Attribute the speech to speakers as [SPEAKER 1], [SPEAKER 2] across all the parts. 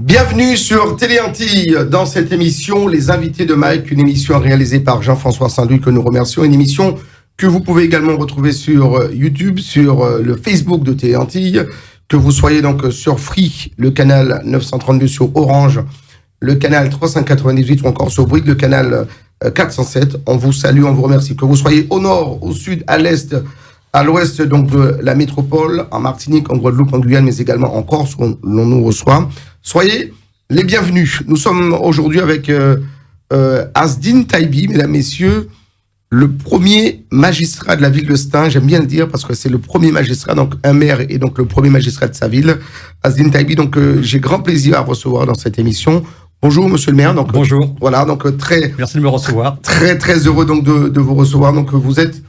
[SPEAKER 1] Bienvenue sur Télé Antilles dans cette émission Les Invités de Mike, une émission réalisée par Jean-François Saint-Louis que nous remercions, une émission que vous pouvez également retrouver sur YouTube, sur le Facebook de Télé Antilles, que vous soyez donc sur Free, le canal 932, sur Orange, le canal 398 ou encore sur Bouygues, le canal 407. On vous salue, on vous remercie. Que vous soyez au nord, au sud, à l'est, à l'ouest donc de la métropole, en Martinique, en Guadeloupe, en Guyane, mais également en Corse, où l'on nous reçoit. Soyez les bienvenus. Nous sommes aujourd'hui avec Asdine Taibi, mesdames, messieurs, le premier magistrat de la ville de Stains. J'aime bien le dire parce que c'est le premier magistrat, donc un maire et donc le premier magistrat de sa ville. Asdine Taibi, donc j'ai grand plaisir à recevoir dans cette émission. Bonjour, monsieur le maire. Donc,
[SPEAKER 2] bonjour.
[SPEAKER 1] Voilà, donc
[SPEAKER 2] Merci de me recevoir.
[SPEAKER 1] Très heureux donc de vous recevoir. Donc vous êtes,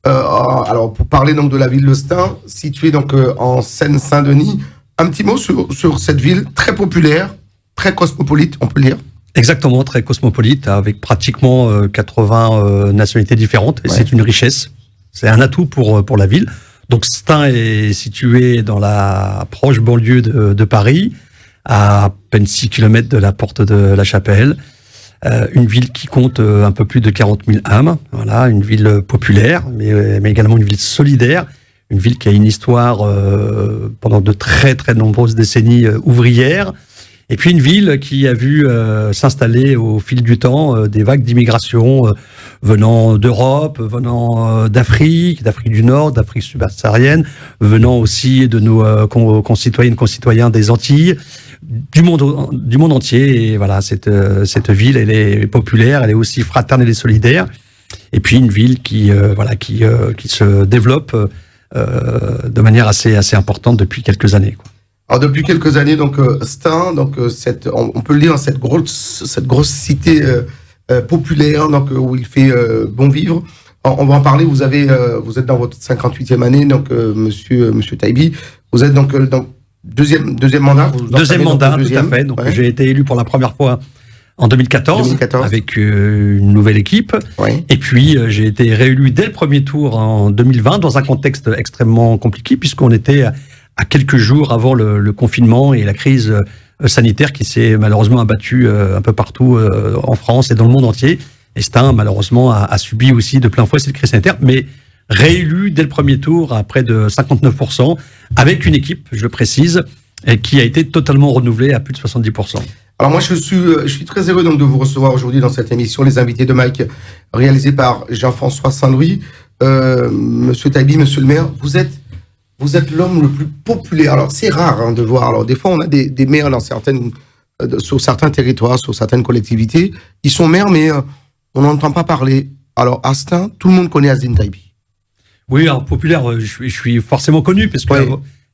[SPEAKER 1] alors pour parler donc de la ville de Stains, située donc en Seine-Saint-Denis. Un petit mot sur cette ville très populaire, très cosmopolite, on peut le dire.
[SPEAKER 2] Exactement, très cosmopolite, avec pratiquement 80 nationalités différentes. Et c'est une richesse, c'est un atout pour la ville. Donc Stains est situé dans la proche banlieue de Paris, à peine 6 km de la porte de la Chapelle. Une ville qui compte un peu plus de 40 000 âmes. Voilà, une ville populaire, mais également une ville solidaire. Une ville qui a une histoire pendant de très nombreuses décennies ouvrières. Et puis une ville qui a vu s'installer au fil du temps des vagues d'immigration venant d'Europe, venant d'Afrique du Nord, d'Afrique subsaharienne, venant aussi de nos concitoyens des Antilles, du monde entier. Et voilà, cette ville, elle est populaire, elle est aussi fraternelle et solidaire. Et puis une ville qui se développe de manière assez importante depuis quelques années, quoi.
[SPEAKER 1] Alors depuis quelques années, donc Stains, donc on peut le dire, cette grosse cité populaire, donc où il fait bon vivre. On va en parler. Vous êtes dans votre 58e année, donc Monsieur Taibi, vous êtes donc dans deuxième mandat.
[SPEAKER 2] Deuxième mandat, tout à fait. Donc j'ai été élu pour la première fois en 2014 avec une nouvelle équipe. Oui. Et puis, j'ai été réélu dès le premier tour en 2020 dans un contexte extrêmement compliqué puisqu'on était à quelques jours avant le confinement et la crise sanitaire qui s'est malheureusement abattue un peu partout en France et dans le monde entier. Et Stains, malheureusement, a subi aussi de plein fouet cette crise sanitaire, mais réélu dès le premier tour à près de 59%, avec une équipe, je le précise, qui a été totalement renouvelée à plus de 70%.
[SPEAKER 1] Alors moi, je suis très heureux donc de vous recevoir aujourd'hui dans cette émission, Les Invités de Mike, réalisée par Jean-François Saint-Louis. Monsieur Taibi, monsieur le maire, vous êtes l'homme le plus populaire. Alors c'est rare de voir. Alors des fois, on a des maires sur certains territoires, sur certaines collectivités. Ils sont maires, mais on n'entend pas parler. Alors à Stains, tout le monde connaît Asdine Taibi.
[SPEAKER 2] Oui, alors populaire, je suis forcément connu parce que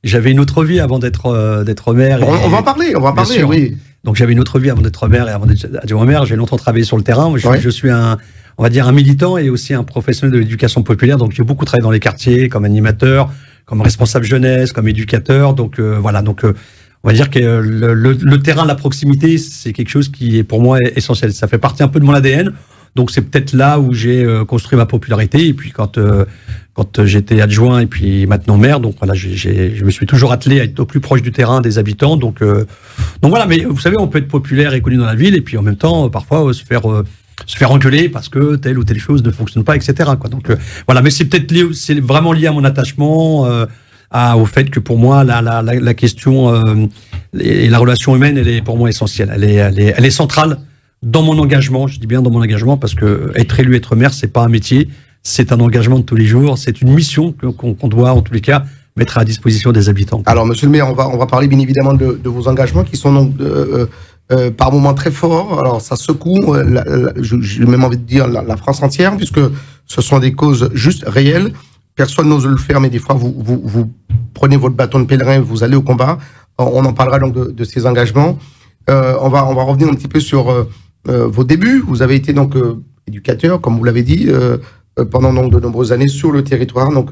[SPEAKER 2] j'avais une autre vie avant d'être maire.
[SPEAKER 1] On va en parler,
[SPEAKER 2] sûr.
[SPEAKER 1] Oui.
[SPEAKER 2] Donc j'avais une autre vie avant d'être maire et avant d'être adjoint au maire. J'ai longtemps travaillé sur le terrain. Je suis on va dire un militant et aussi un professionnel de l'éducation populaire. Donc j'ai beaucoup travaillé dans les quartiers comme animateur, comme responsable jeunesse, comme éducateur. Donc voilà. Donc on va dire que le terrain, la proximité, c'est quelque chose qui est pour moi essentiel. Ça fait partie un peu de mon ADN. Donc c'est peut-être là où j'ai construit ma popularité. Et puis quand j'étais adjoint et puis maintenant maire, donc voilà, je me suis toujours attelé à être au plus proche du terrain, des habitants. Donc voilà, mais vous savez, on peut être populaire et connu dans la ville et puis en même temps parfois se faire engueuler parce que telle ou telle chose ne fonctionne pas, etc. quoi. Donc voilà, mais c'est vraiment lié à mon attachement, au fait que pour moi la question et la relation humaine, elle est pour moi essentielle. Elle est centrale dans mon engagement. Je dis bien dans mon engagement parce que être élu, être maire, c'est pas un métier. C'est un engagement de tous les jours, c'est une mission qu'on doit, en tous les cas, mettre à la disposition des habitants.
[SPEAKER 1] Alors, monsieur le maire, on va parler bien évidemment de vos engagements qui sont donc par moments très forts. Alors, ça secoue, j'ai même envie de dire la France entière, puisque ce sont des causes juste réelles. Personne n'ose le faire, mais des fois, vous prenez votre bâton de pèlerin, vous allez au combat. On en parlera donc de ces engagements. On va revenir un petit peu sur vos débuts. Vous avez été donc éducateur, comme vous l'avez dit, pendant donc de nombreuses années sur le territoire. Donc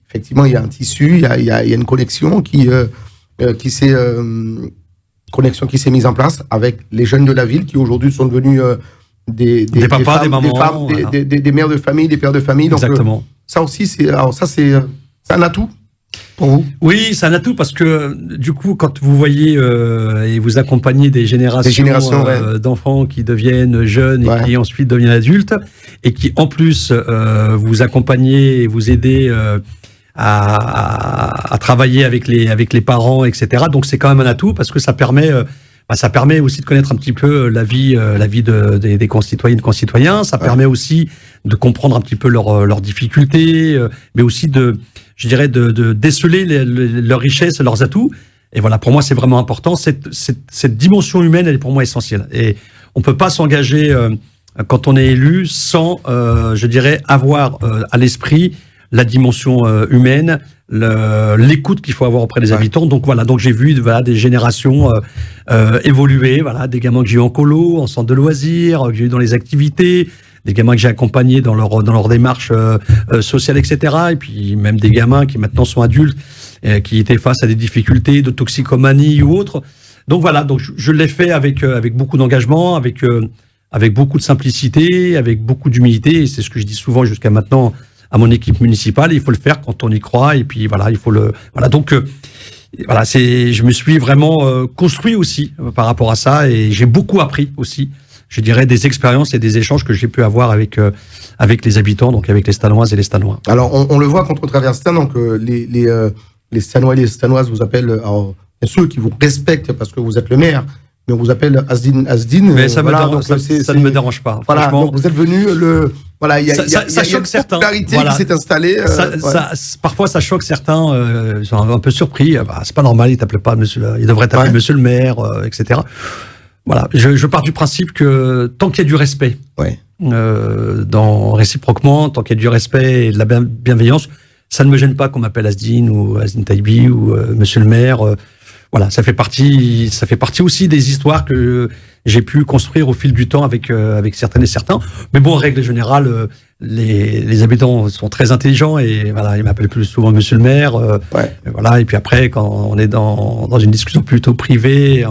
[SPEAKER 1] effectivement, il y a un tissu, il y a une connexion qui s'est mise en place avec les jeunes de la ville qui aujourd'hui sont devenus des
[SPEAKER 2] papas,
[SPEAKER 1] des femmes,
[SPEAKER 2] des mamans,
[SPEAKER 1] des mères de famille, des pères de famille. Donc
[SPEAKER 2] exactement.
[SPEAKER 1] ça aussi, c'est un atout. pour vous?
[SPEAKER 2] Oui, c'est un atout parce que du coup, quand vous voyez et vous accompagnez des générations d'enfants qui deviennent jeunes et qui ensuite deviennent adultes, et qui en plus vous accompagnez et vous aidez à travailler avec les parents, etc. Donc c'est quand même un atout parce que ça permet aussi de connaître un petit peu la vie des concitoyennes et concitoyens. Ça permet aussi de comprendre un petit peu leurs difficultés, mais aussi de déceler leurs richesses, leurs atouts. Et voilà, pour moi, c'est vraiment important. Cette dimension humaine, elle est pour moi essentielle. Et on peut pas s'engager quand on est élu sans, avoir à l'esprit la dimension humaine, l'écoute qu'il faut avoir auprès des habitants. Donc voilà, donc j'ai vu des générations évoluer, des gamins que j'ai eu en colo, en centre de loisirs, que j'ai eu dans les activités, des gamins que j'ai accompagnés dans leur démarche sociale, etc. Et puis même des gamins qui maintenant sont adultes, qui étaient face à des difficultés de toxicomanie ou autre. Donc voilà, donc je l'ai fait avec beaucoup d'engagement, avec beaucoup de simplicité, avec beaucoup d'humilité. Et c'est ce que je dis souvent jusqu'à maintenant à mon équipe municipale. Il faut le faire quand on y croit. Et puis voilà, il faut Donc je me suis vraiment construit aussi par rapport à ça, et j'ai beaucoup appris aussi. Je dirais des expériences et des échanges que j'ai pu avoir avec les habitants, donc avec les Stanoises et les Stanois.
[SPEAKER 1] Alors on le voit quand on traverse Stan, donc les Stanois et les Stanoises vous appellent, alors ceux qui vous respectent parce que vous êtes le maire, mais on vous appelle Asdine.
[SPEAKER 2] Mais ça ne me dérange pas.
[SPEAKER 1] Voilà, franchement. Donc vous êtes venu il y a
[SPEAKER 2] choque certains.
[SPEAKER 1] Popularité qui s'est installée.
[SPEAKER 2] Parfois, ça choque certains. Ils sont un peu surpris. C'est pas normal, il t'appelait pas monsieur. Il devrait t'appeler monsieur le maire, etc. Voilà. Je pars du principe que tant qu'il y a du respect, réciproquement, tant qu'il y a du respect et de la bienveillance, ça ne me gêne pas qu'on m'appelle Asdine ou Asdine Taibi ou monsieur le maire. Voilà, ça fait partie aussi des histoires que j'ai pu construire au fil du temps avec certaines et certains. Mais bon, en règle générale, les habitants sont très intelligents et voilà, ils m'appellent plus souvent monsieur le maire. Voilà, et puis après, quand on est dans une discussion plutôt privée,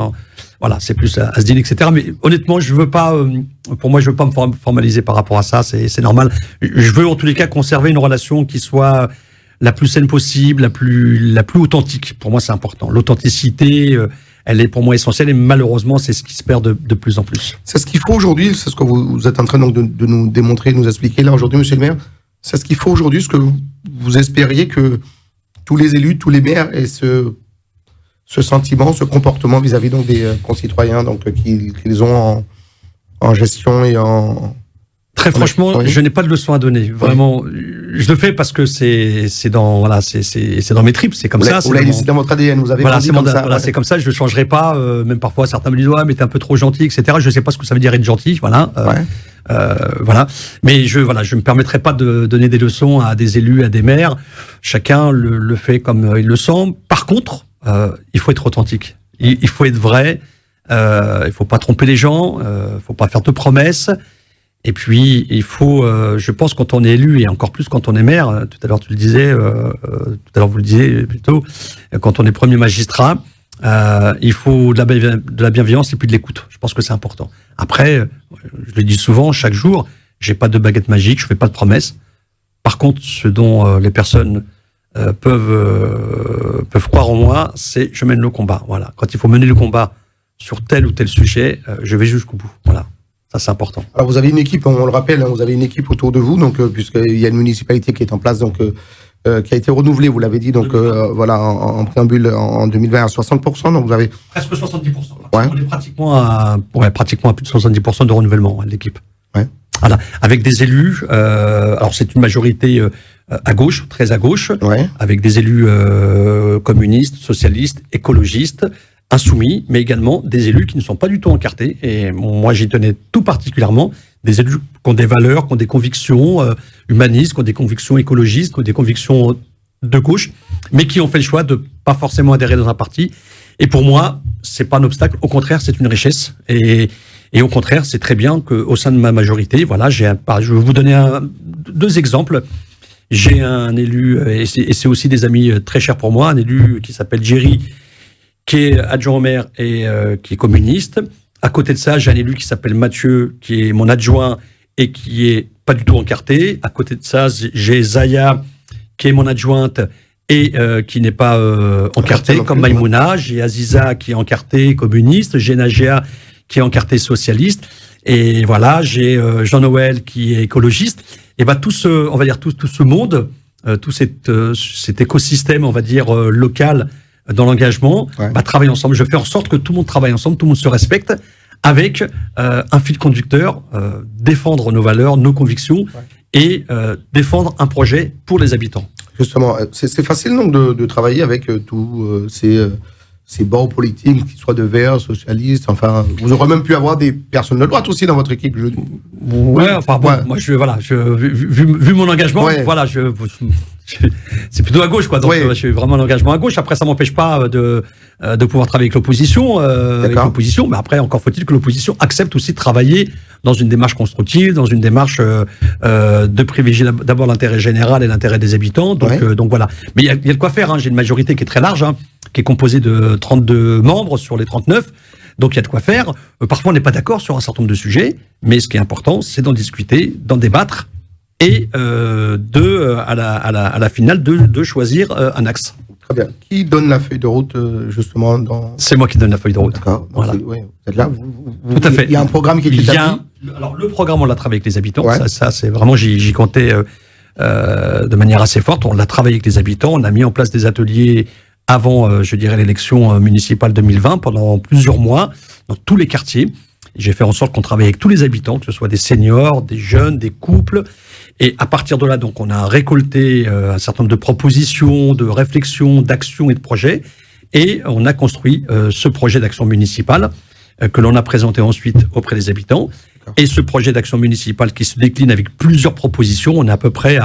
[SPEAKER 2] voilà, c'est plus Asdine, etc. Mais honnêtement, je veux pas me formaliser par rapport à ça. C'est normal. Je veux en tous les cas conserver une relation qui soit la plus saine possible, la plus authentique. Pour moi, c'est important. L'authenticité, elle est pour moi essentielle, et malheureusement, c'est ce qui se perd de plus en plus.
[SPEAKER 1] C'est ce qu'il faut aujourd'hui, c'est ce que vous êtes en train donc de nous démontrer, de nous expliquer là aujourd'hui, monsieur le maire. C'est ce qu'il faut aujourd'hui, ce que vous espériez que tous les élus, tous les maires aient ce sentiment, ce comportement vis-à-vis donc des concitoyens donc qu'ils ont en gestion et en...
[SPEAKER 2] Très franchement, je n'ai pas de leçon à donner. Vraiment, je le fais parce que c'est dans mes tripes, c'est comme ça.
[SPEAKER 1] C'est dans votre ADN, vous avez grandi comme ça.
[SPEAKER 2] Voilà, c'est comme ça, je le changerai pas. Même parfois, certains me disent mais t'es un peu trop gentil, etc. Je sais pas ce que ça veut dire être gentil, voilà. Voilà. Mais je me permettrai pas de donner des leçons à des élus, à des maires. Chacun le fait comme il le sent. Par contre, il faut être authentique. Il faut être vrai. Il faut pas tromper les gens. Faut pas faire de promesses. Et puis, il faut, je pense, quand on est élu, et encore plus quand on est maire, tout à l'heure tu le disais, tout à l'heure vous le disiez plutôt, quand on est premier magistrat, il faut de la bienveillance et puis de l'écoute. Je pense que c'est important. Après, je le dis souvent, chaque jour, j'ai pas de baguette magique, je fais pas de promesses. Par contre, ce dont les personnes peuvent croire en moi, c'est je mène le combat. Voilà. Quand il faut mener le combat sur tel ou tel sujet, je vais jusqu'au bout. Voilà. Ça, c'est important.
[SPEAKER 1] Alors, vous avez une équipe, on le rappelle, vous avez une équipe autour de vous, donc, puisqu'il y a une municipalité qui est en place, donc, qui a été renouvelée, vous l'avez dit, donc, voilà, en préambule, en 2020 à 60%, donc vous avez...
[SPEAKER 2] Presque 70%. On est pratiquement à plus de 70% de renouvellement, l'équipe. Voilà. Avec des élus, alors c'est une majorité à gauche, très à gauche, avec des élus communistes, socialistes, écologistes, insoumis, mais également des élus qui ne sont pas du tout encartés. Et moi, j'y tenais tout particulièrement. Des élus qui ont des valeurs, qui ont des convictions humanistes, qui ont des convictions écologistes, qui ont des convictions de gauche, mais qui ont fait le choix de pas forcément adhérer dans un parti. Et pour moi, c'est pas un obstacle. Au contraire, c'est une richesse. Et au contraire, c'est très bien qu'au sein de ma majorité, voilà, je vais vous donner deux exemples. J'ai un élu, et c'est aussi des amis très chers pour moi, un élu qui s'appelle Jerry, qui est adjoint au maire et qui est communiste. À côté de ça, j'ai un élu qui s'appelle Mathieu, qui est mon adjoint et qui est pas du tout encarté. À côté de ça, j'ai Zaya, qui est mon adjointe et qui n'est pas encarté, comme Maïmouna. J'ai Aziza qui est encarté communiste, j'ai Najia qui est encarté socialiste, et voilà, j'ai Jean-Noël qui est écologiste. Et tout ce, on va dire, tout ce monde, tout cet écosystème, on va dire, local dans l'engagement, travaille ensemble. Je fais en sorte que tout le monde travaille ensemble, tout le monde se respecte, avec un fil conducteur, défendre nos valeurs, nos convictions, et défendre un projet pour les habitants.
[SPEAKER 1] Justement, c'est facile donc de travailler avec tous ces bords politiques, qu'ils soient de Verts, socialistes, enfin, vous aurez même pu avoir des personnes de droite aussi dans votre équipe, je dis.
[SPEAKER 2] Ouais, enfin bon, moi vu mon engagement, voilà, c'est plutôt à gauche, quoi. Donc je suis vraiment l'engagement à gauche. Après, ça m'empêche pas de pouvoir travailler avec l'opposition, mais après, encore faut-il que l'opposition accepte aussi de travailler dans une démarche constructive, dans une démarche de privilégier d'abord l'intérêt général et l'intérêt des habitants. Donc voilà. Mais il y a de quoi faire. Hein. J'ai une majorité qui est très large, qui est composée de 32 membres sur les 39. Donc il y a de quoi faire. Parfois, on n'est pas d'accord sur un certain nombre de sujets, mais ce qui est important, c'est d'en discuter, d'en débattre et à la finale de choisir un axe.
[SPEAKER 1] Très bien. Qui donne la feuille de route, justement
[SPEAKER 2] C'est moi qui donne la feuille de route.
[SPEAKER 1] D'accord. Voilà. Vous êtes là.
[SPEAKER 2] Tout à fait.
[SPEAKER 1] Il y a un programme qui est établi.
[SPEAKER 2] Alors, le programme, on l'a travaillé avec les habitants. Ça c'est vraiment, j'y comptais de manière assez forte. On l'a travaillé avec les habitants. On a mis en place des ateliers avant, je dirais, l'élection municipale 2020, pendant plusieurs mois, dans tous les quartiers. J'ai fait en sorte qu'on travaille avec tous les habitants, que ce soit des seniors, des jeunes, des couples. Et à partir de là, donc, on a récolté un certain nombre de propositions, de réflexions, d'actions et de projets. Et on a construit ce projet d'action municipale que l'on a présenté ensuite auprès des habitants. Et ce projet d'action municipale qui se décline avec plusieurs propositions, on est à peu près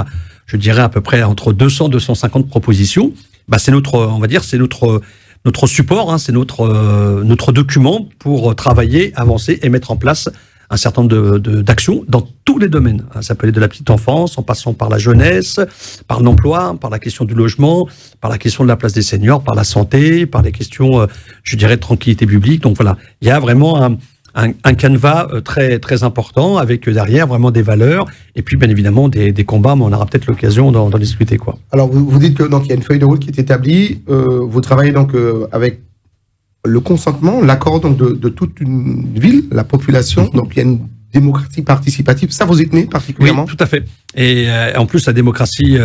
[SPEAKER 2] entre 200 et 250 propositions. C'est notre, on va dire, c'est notre support, c'est notre document pour travailler, avancer et mettre en place un certain nombre d'actions dans tous les domaines. Ça peut aller de la petite enfance, en passant par la jeunesse, par l'emploi, par la question du logement, par la question de la place des seniors, par la santé, par les questions, je dirais, de tranquillité publique. Donc voilà, il y a vraiment un canevas très, très important avec derrière vraiment des valeurs et puis bien évidemment des combats, mais on aura peut-être l'occasion d'en discuter, quoi.
[SPEAKER 1] Alors vous dites que donc il y a une feuille de route qui est établie, vous travaillez donc avec le consentement, l'accord donc de toute une ville, la population, donc il y a une démocratie participative, ça vous y tenez particulièrement?
[SPEAKER 2] Oui, tout à fait. Et en plus, la démocratie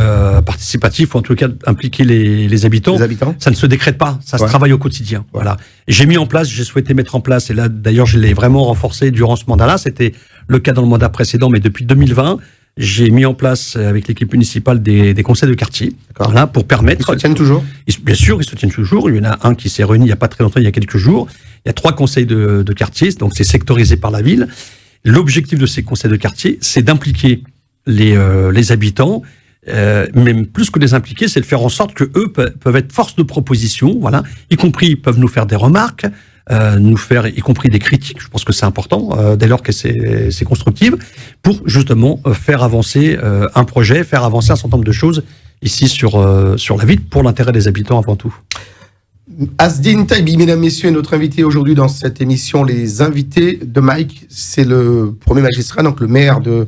[SPEAKER 2] participative, ou en tout cas impliquer les habitants, ça ne se décrète pas, ça se travaille au quotidien. Voilà. J'ai souhaité mettre en place, et là d'ailleurs je l'ai vraiment renforcé durant ce mandat-là, c'était le cas dans le mandat précédent, mais depuis 2020, j'ai mis en place avec l'équipe municipale des conseils de quartier, voilà, pour permettre...
[SPEAKER 1] Ils se tiennent toujours?
[SPEAKER 2] Bien sûr, ils se tiennent toujours. Il y en a un qui s'est réuni il n'y a pas très longtemps, il y a quelques jours. Il y a 3 conseils de quartier, donc c'est sectorisé par la ville. L'objectif de ces conseils de quartier, c'est d'impliquer les habitants, même plus que les impliquer, c'est de faire en sorte que eux peuvent être force de proposition, voilà, y compris ils peuvent nous faire des remarques, nous faire y compris des critiques. Je pense que c'est important dès lors que c'est constructif pour justement faire avancer un projet, faire avancer un certain nombre de choses ici sur la ville pour l'intérêt des habitants avant tout.
[SPEAKER 1] Asdine Taibi, mesdames, messieurs, est notre invité aujourd'hui dans cette émission. Les invités de Mike, c'est le premier magistrat, donc le maire de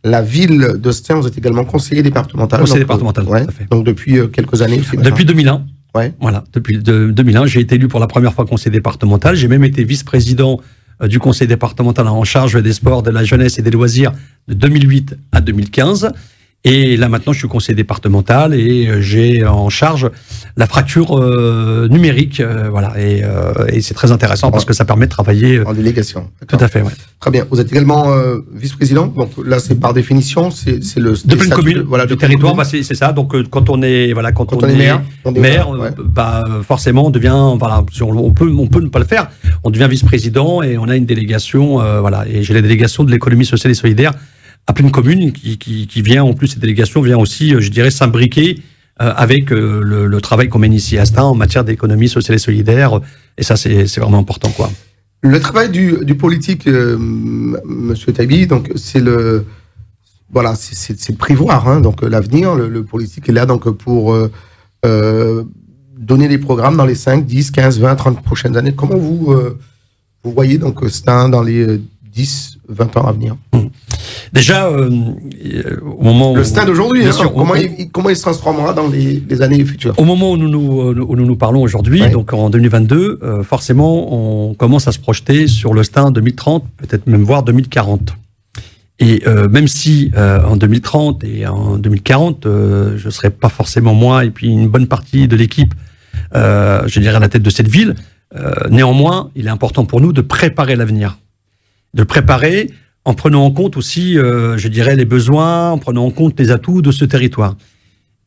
[SPEAKER 1] la ville d'Ostens. Vous êtes également conseiller départemental.
[SPEAKER 2] Conseiller départemental, tout à fait.
[SPEAKER 1] Donc depuis quelques années aussi.
[SPEAKER 2] Depuis 2001. Ouais. Voilà, depuis 2001, j'ai été élu pour la première fois conseiller départemental. J'ai même été vice-président du conseil départemental en charge des sports, de la jeunesse et des loisirs de 2008 à 2015. Et là, maintenant, je suis conseiller départemental et j'ai en charge la fracture numérique. Voilà. Et c'est très intéressant parce que ça permet de travailler...
[SPEAKER 1] en délégation.
[SPEAKER 2] Tout à fait, ouais.
[SPEAKER 1] Très bien. Vous êtes également vice-président. Donc là, c'est par défication, c'est le...
[SPEAKER 2] De pleine commune, voilà, de territoire, c'est ça. Donc quand on est, voilà, quand on est maire, forcément, on devient, voilà, on peut ne pas le faire. On devient vice-président et on a une délégation, voilà. Et j'ai la délégation de l'économie sociale et solidaire à pleine commune qui vient, en plus, cette délégation vient aussi, je dirais, s'imbriquer avec le travail qu'on mène ici à Stains en matière d'économie sociale et solidaire. Et ça, c'est vraiment important, quoi.
[SPEAKER 1] Le travail du politique, Monsieur Taibi, donc c'est c'est prévoir, donc l'avenir. Le politique est là donc pour donner des programmes dans les 5, 10, 15, 20, 30 prochaines années. Comment vous voyez donc Stains dans les 10, 20 ans à venir?
[SPEAKER 2] Déjà, au moment
[SPEAKER 1] le stade d'aujourd'hui, comment il se transformera dans les années futures?
[SPEAKER 2] Au moment où nous parlons aujourd'hui, donc en 2022, forcément, on commence à se projeter sur le stade 2030, peut-être même voire 2040. Et même si en 2030 et en 2040, je ne serai pas forcément moi et puis une bonne partie de l'équipe, je dirais, à la tête de cette ville, néanmoins, il est important pour nous de préparer l'avenir. De le préparer en prenant en compte aussi, je dirais, les besoins, en prenant en compte les atouts de ce territoire.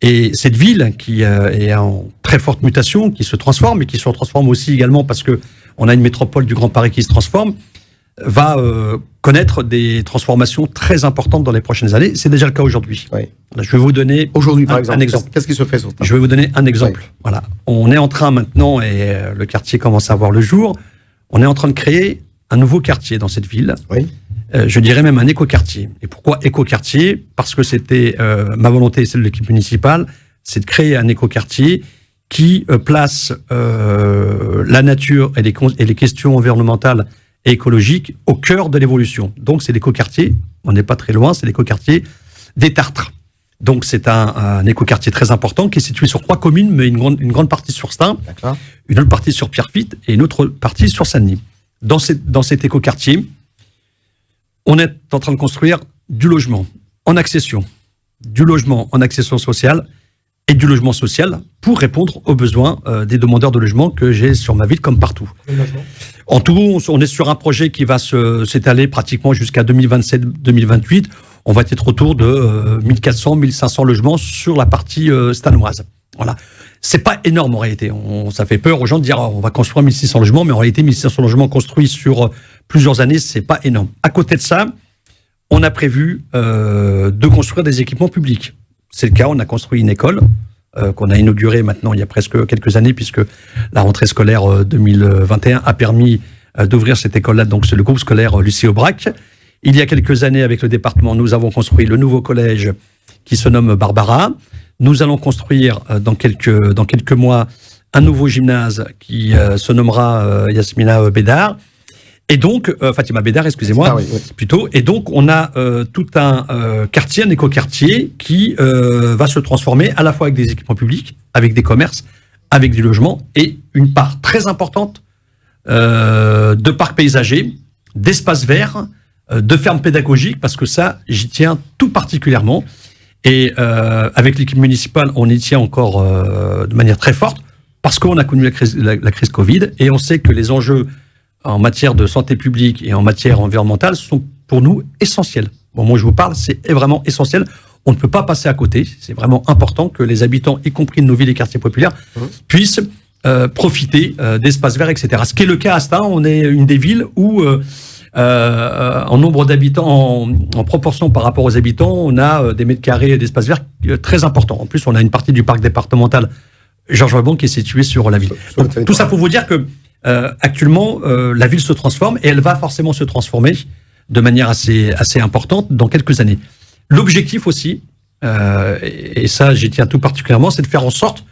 [SPEAKER 2] Et cette ville qui est en très forte mutation, qui se transforme, et qui se transforme aussi également parce qu'on a une métropole du Grand Paris qui se transforme, va connaître des transformations très importantes dans les prochaines années. C'est déjà le cas aujourd'hui.
[SPEAKER 1] Oui.
[SPEAKER 2] Je vais vous donner
[SPEAKER 1] aujourd'hui, par exemple, un exemple. Qu'est-ce qui se fait sur ça?
[SPEAKER 2] Je vais vous donner un exemple. Oui. Voilà. On est en train maintenant, et le quartier commence à voir le jour, on est en train de créer un nouveau quartier dans cette ville.
[SPEAKER 1] Oui.
[SPEAKER 2] Je dirais même un écoquartier. Et pourquoi écoquartier? Parce que c'était ma volonté et celle de l'équipe municipale, c'est de créer un écoquartier qui place la nature et les questions environnementales et écologiques au cœur de l'évolution. Donc c'est l'écoquartier, on n'est pas très loin, c'est l'écoquartier des Tartres. Donc c'est un écoquartier très important qui est situé sur 3 communes, mais une grande partie sur Stein, une autre partie sur Pierrefitte et une autre partie sur Saint-Denis. Dans cet écoquartier, on est en train de construire du logement en accession sociale et du logement social pour répondre aux besoins des demandeurs de logement que j'ai sur ma ville comme partout. En tout, on est sur un projet qui va s'étaler pratiquement jusqu'à 2027-2028. On va être autour de 1400-1500 logements sur la partie stanoise. Voilà. C'est pas énorme en réalité. Ça fait peur aux gens de dire on va construire 1600 logements, mais en réalité 1600 logements construits sur plusieurs années, c'est pas énorme. À côté de ça, on a prévu de construire des équipements publics. C'est le cas, on a construit une école qu'on a inaugurée maintenant il y a presque quelques années, puisque la rentrée scolaire 2021 a permis d'ouvrir cette école-là. Donc c'est le groupe scolaire Lucie Aubrac. Il y a quelques années, avec le département, nous avons construit le nouveau collège qui se nomme Barbara. Nous allons construire dans quelques mois un nouveau gymnase qui se nommera Yasmina Bédard. Et donc, Fatima Bédard, excusez-moi, plutôt. Et donc, on a tout un quartier, un écoquartier qui va se transformer à la fois avec des équipements publics, avec des commerces, avec du logement et une part très importante de parcs paysagers, d'espaces verts, de fermes pédagogiques, parce que ça, j'y tiens tout particulièrement. Et avec l'équipe municipale, on y tient encore de manière très forte, parce qu'on a connu la crise Covid, et on sait que les enjeux en matière de santé publique et en matière environnementale sont pour nous essentiels. Bon, moi je vous parle, c'est vraiment essentiel. On ne peut pas passer à côté. C'est vraiment important que les habitants, y compris de nos villes et quartiers populaires, puissent profiter d'espaces verts, etc. Ce qui est le cas à Stein. On est une des villes où, en nombre d'habitants, en proportion par rapport aux habitants, on a des mètres carrés d'espaces verts très importants. En plus, on a une partie du parc départemental Georges Weber qui est située sur la ville. Donc, tout ça pour vous dire que actuellement, la ville se transforme et elle va forcément se transformer de manière assez importante dans quelques années. L'objectif aussi, et ça j'y tiens tout particulièrement, c'est de faire en sorte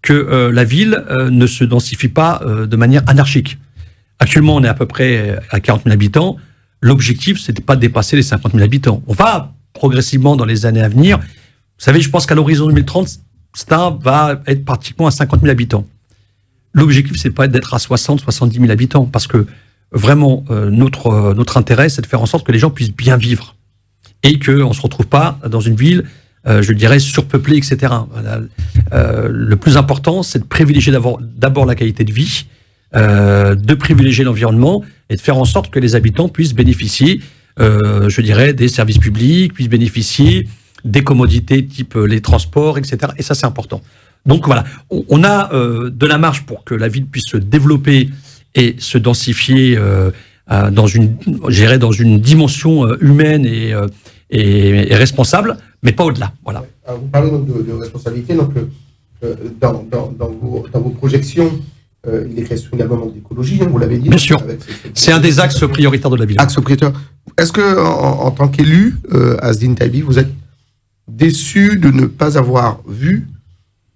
[SPEAKER 2] que la ville ne se densifie pas de manière anarchique. Actuellement, on est à peu près à 40 000 habitants. L'objectif, c'est de pas dépasser les 50 000 habitants. On va progressivement dans les années à venir. Vous savez, je pense qu'à l'horizon 2030, Stein va être pratiquement à 50 000 habitants. L'objectif, c'est pas d'être à 60, 70 000 habitants, parce que vraiment, notre intérêt, c'est de faire en sorte que les gens puissent bien vivre et qu'on ne se retrouve pas dans une ville, je dirais, surpeuplée, etc. Le plus important, c'est de privilégier d'abord la qualité de vie, de privilégier l'environnement et de faire en sorte que les habitants puissent bénéficier, je dirais, des services publics, puissent bénéficier des commodités type les transports, etc. Et ça, c'est important. Donc voilà, on a de la marge pour que la ville puisse se développer et se densifier dans une dimension humaine et responsable, mais pas au-delà. Voilà.
[SPEAKER 1] Vous parlez donc de responsabilité, donc dans vos projections, il est question également d'écologie, vous l'avez dit.
[SPEAKER 2] Bien sûr, c'est un des axes prioritaires de la ville.
[SPEAKER 1] Axe prioritaire. Est-ce que, en tant qu'élu, Azdine Taibi, vous êtes déçu de ne pas avoir vu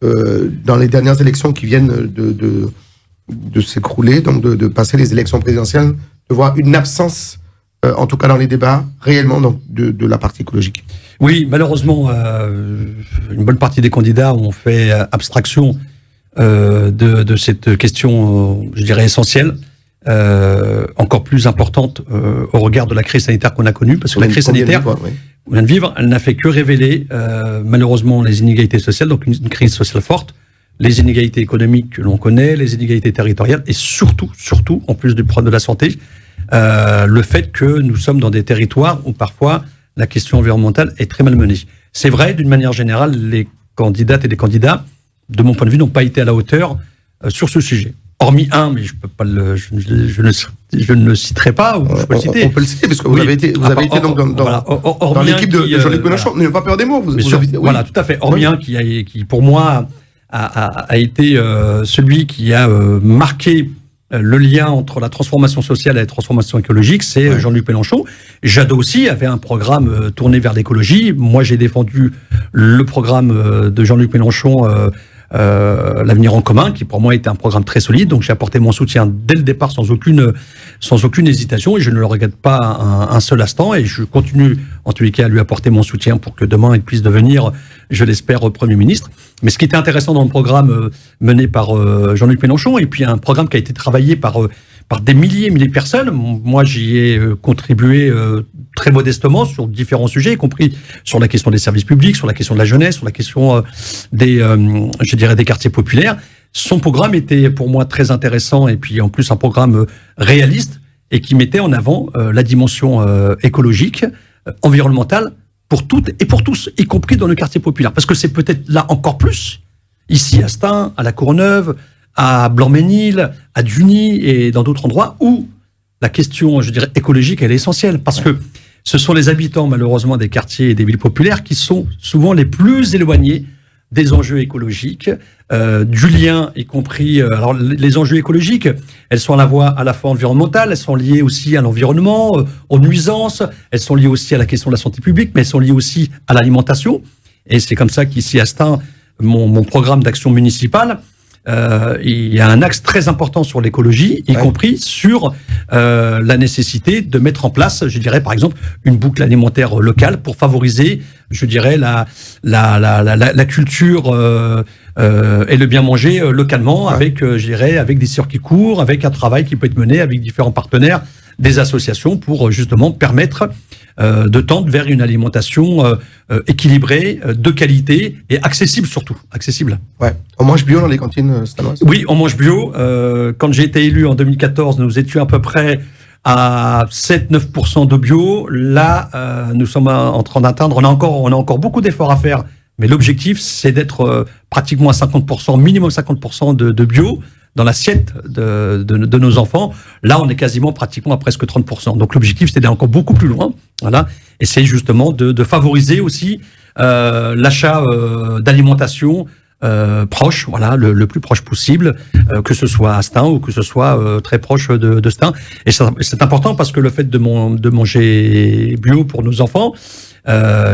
[SPEAKER 1] dans les dernières élections qui viennent de s'écrouler, donc de passer les élections présidentielles, de voir une absence en tout cas dans les débats, réellement donc, de la partie écologique.
[SPEAKER 2] Oui, malheureusement, une bonne partie des candidats ont fait abstraction de cette question, je dirais, essentielle, encore plus importante au regard de la crise sanitaire qu'on a connue, parce que la crise sanitaire qu'on vient de vivre, elle n'a fait que révéler, malheureusement, les inégalités sociales, donc une crise sociale forte, les inégalités économiques que l'on connaît, les inégalités territoriales, et surtout, en plus du problème de la santé, le fait que nous sommes dans des territoires où parfois la question environnementale est très malmenée. C'est vrai, d'une manière générale, les candidates et les candidats, de mon point de vue, n'ont pas été à la hauteur sur ce sujet. Hormis un, mais je peux pas je ne le citerai pas, ou je peux le citer.
[SPEAKER 1] On peut le citer, parce que vous avez été donc dans l'équipe de Jean-Luc Mélenchon. N'ayez pas peur des mots.
[SPEAKER 2] Voilà, tout à fait. Hormis un qui, pour moi, a été celui qui a marqué le lien entre la transformation sociale et la transformation écologique, c'est Jean-Luc Mélenchon. Jadot aussi avait un programme tourné vers l'écologie. Moi, j'ai défendu le programme de Jean-Luc Mélenchon, l'avenir en commun, qui pour moi était un programme très solide. Donc, j'ai apporté mon soutien dès le départ sans aucune hésitation, et je ne le regrette pas un seul instant. Et je continue, en tous les cas, à lui apporter mon soutien pour que demain il puisse devenir, je l'espère, Premier ministre. Mais ce qui était intéressant dans le programme mené par Jean-Luc Mélenchon, et puis un programme qui a été travaillé par des milliers de personnes. Moi, j'y ai contribué très modestement sur différents sujets, y compris sur la question des services publics, sur la question de la jeunesse, sur la question des quartiers populaires. Son programme était pour moi très intéressant, et puis en plus un programme réaliste, et qui mettait en avant la dimension écologique, environnementale, pour toutes et pour tous, y compris dans le quartier populaire. Parce que c'est peut-être là encore plus, ici à Stains, à la Courneuve, à Blanc-Ménil, à Duny et dans d'autres endroits où la question, je dirais, écologique, elle est essentielle. Parce que ce sont les habitants, malheureusement, des quartiers et des villes populaires qui sont souvent les plus éloignés des enjeux écologiques, du lien, y compris... alors, les enjeux écologiques, elles sont à la fois environnementales, elles sont liées aussi à l'environnement, aux nuisances, elles sont liées aussi à la question de la santé publique, mais elles sont liées aussi à l'alimentation. Et c'est comme ça qu'ici, à Stains, mon programme d'action municipale, il y a un axe très important sur l'écologie, y compris sur la nécessité de mettre en place, je dirais par exemple, une boucle alimentaire locale pour favoriser, je dirais, la culture et le bien manger localement, avec, je dirais, avec des circuits courts, avec un travail qui peut être mené avec différents partenaires, des associations, pour justement permettre de tendre vers une alimentation équilibrée, de qualité et accessible surtout. Accessible.
[SPEAKER 1] Ouais. On mange bio dans les cantines stanoises ?
[SPEAKER 2] Oui, on mange bio. Quand j'ai été élu en 2014, nous étions à peu près à 7-9% de bio. Là, nous sommes en train d'atteindre, on a encore beaucoup d'efforts à faire, mais l'objectif, c'est d'être pratiquement à 50%, minimum 50% de bio dans l'assiette de nos enfants. Là, on est quasiment pratiquement à presque 30%. Donc l'objectif, c'était d'aller encore beaucoup plus loin. Voilà. Et c'est justement de favoriser aussi l'achat d'alimentation proche, voilà, le plus proche possible, que ce soit à Stains ou que ce soit très proche de Stains. Et c'est important parce que le fait de manger bio pour nos enfants,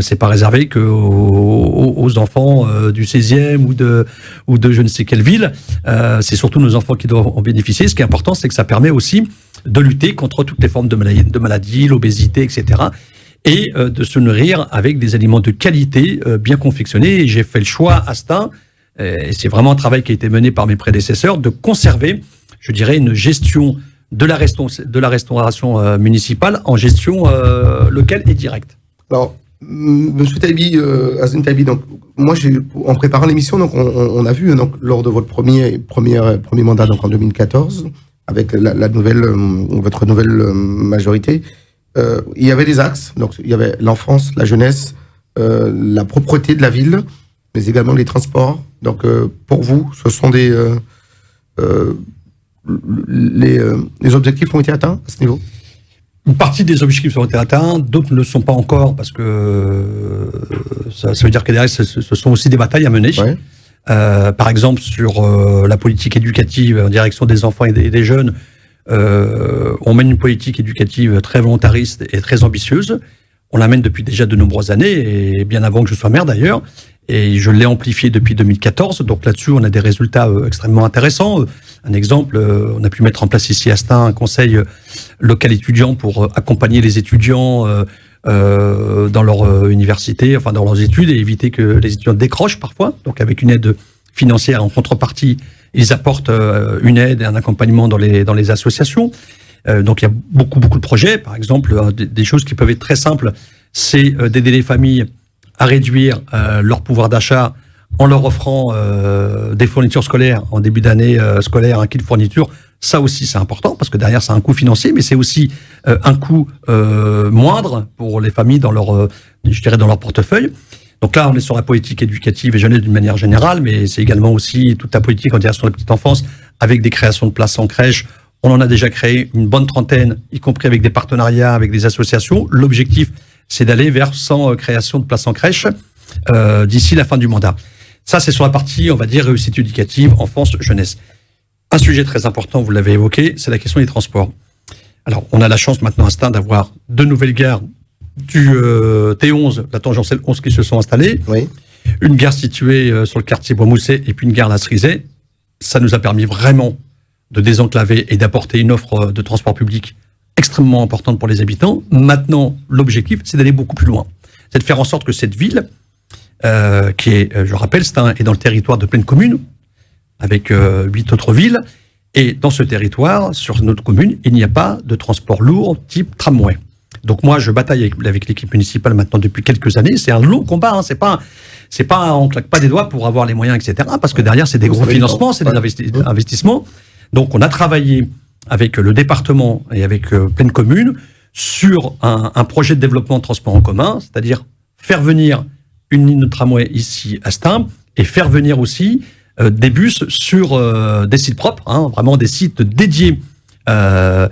[SPEAKER 2] c'est pas réservé que aux enfants du 16e ou de je ne sais quelle ville. C'est surtout nos enfants qui doivent en bénéficier. Ce qui est important, c'est que ça permet aussi de lutter contre toutes les formes de maladies, l'obésité, etc. Et de se nourrir avec des aliments de qualité, bien confectionnés. Et j'ai fait le choix à Stains, et c'est vraiment un travail qui a été mené par mes prédécesseurs, de conserver, je dirais, une gestion de la restauration municipale en gestion locale et directe.
[SPEAKER 1] Alors, Monsieur Taibi, Azim Taibi, donc moi, en préparant l'émission, donc on a vu donc lors de votre premier mandat, donc en 2014, avec votre nouvelle majorité, il y avait des axes. Donc il y avait l'enfance, la jeunesse, la propreté de la ville, mais également les transports. Donc pour vous, ce sont les objectifs ont été atteints à ce niveau?
[SPEAKER 2] Une partie des objectifs ont été atteints, d'autres ne le sont pas encore, parce que ça veut dire que derrière, ce sont aussi des batailles à mener. Ouais. Par exemple, sur la politique éducative en direction des enfants et des jeunes, on mène une politique éducative très volontariste et très ambitieuse. On la mène depuis déjà de nombreuses années, et bien avant que je sois maire d'ailleurs, et je l'ai amplifiée depuis 2014. Donc là-dessus, on a des résultats extrêmement intéressants, Un exemple, on a pu mettre en place ici à Stains un conseil local étudiant pour accompagner les étudiants dans leur université, enfin dans leurs études, et éviter que les étudiants décrochent parfois. Donc avec une aide financière en contrepartie, ils apportent une aide et un accompagnement dans les associations. Donc il y a beaucoup de projets. Par exemple, des choses qui peuvent être très simples, c'est d'aider les familles à réduire leur pouvoir d'achat en leur offrant des fournitures scolaires en début d'année scolaire, un kit de fourniture. Ça aussi, c'est important parce que derrière, c'est un coût financier, mais c'est aussi un coût moindre pour les familles dans leur portefeuille. Donc là, on est sur la politique éducative et jeunesse d'une manière générale, mais c'est également aussi toute la politique en direction de la petite enfance avec des créations de places en crèche. On en a déjà créé une bonne trentaine, y compris avec des partenariats avec des associations. L'objectif, c'est d'aller vers 100 créations de places en crèche d'ici la fin du mandat. Ça, c'est sur la partie, on va dire, réussite éducative, enfance, jeunesse. Un sujet très important, vous l'avez évoqué, c'est la question des transports. Alors, on a la chance maintenant à Stains d'avoir 2 nouvelles gares du T11, la tangentielle 11 qui se sont installées.
[SPEAKER 1] Oui.
[SPEAKER 2] Une gare située sur le quartier Bois-Mousset et puis une gare à la Cerisay. Ça nous a permis vraiment de désenclaver et d'apporter une offre de transport public extrêmement importante pour les habitants. Maintenant, l'objectif, c'est d'aller beaucoup plus loin. C'est de faire en sorte que cette ville, qui est, je rappelle, Stains est dans le territoire de pleine commune, avec 8 autres villes, et dans ce territoire, sur notre commune, il n'y a pas de transport lourd type tramway. Donc moi, je bataille avec l'équipe municipale maintenant depuis quelques années. C'est un long combat, hein. C'est pas, on claque pas des doigts pour avoir les moyens, etc. Parce que derrière, c'est des gros financements, c'est des investissements. Donc on a travaillé avec le département et avec pleine commune sur un projet de développement de transport en commun, c'est-à-dire faire venir une ligne de tramway ici à Stains et faire venir aussi des bus sur des sites propres, hein, vraiment des sites dédiés à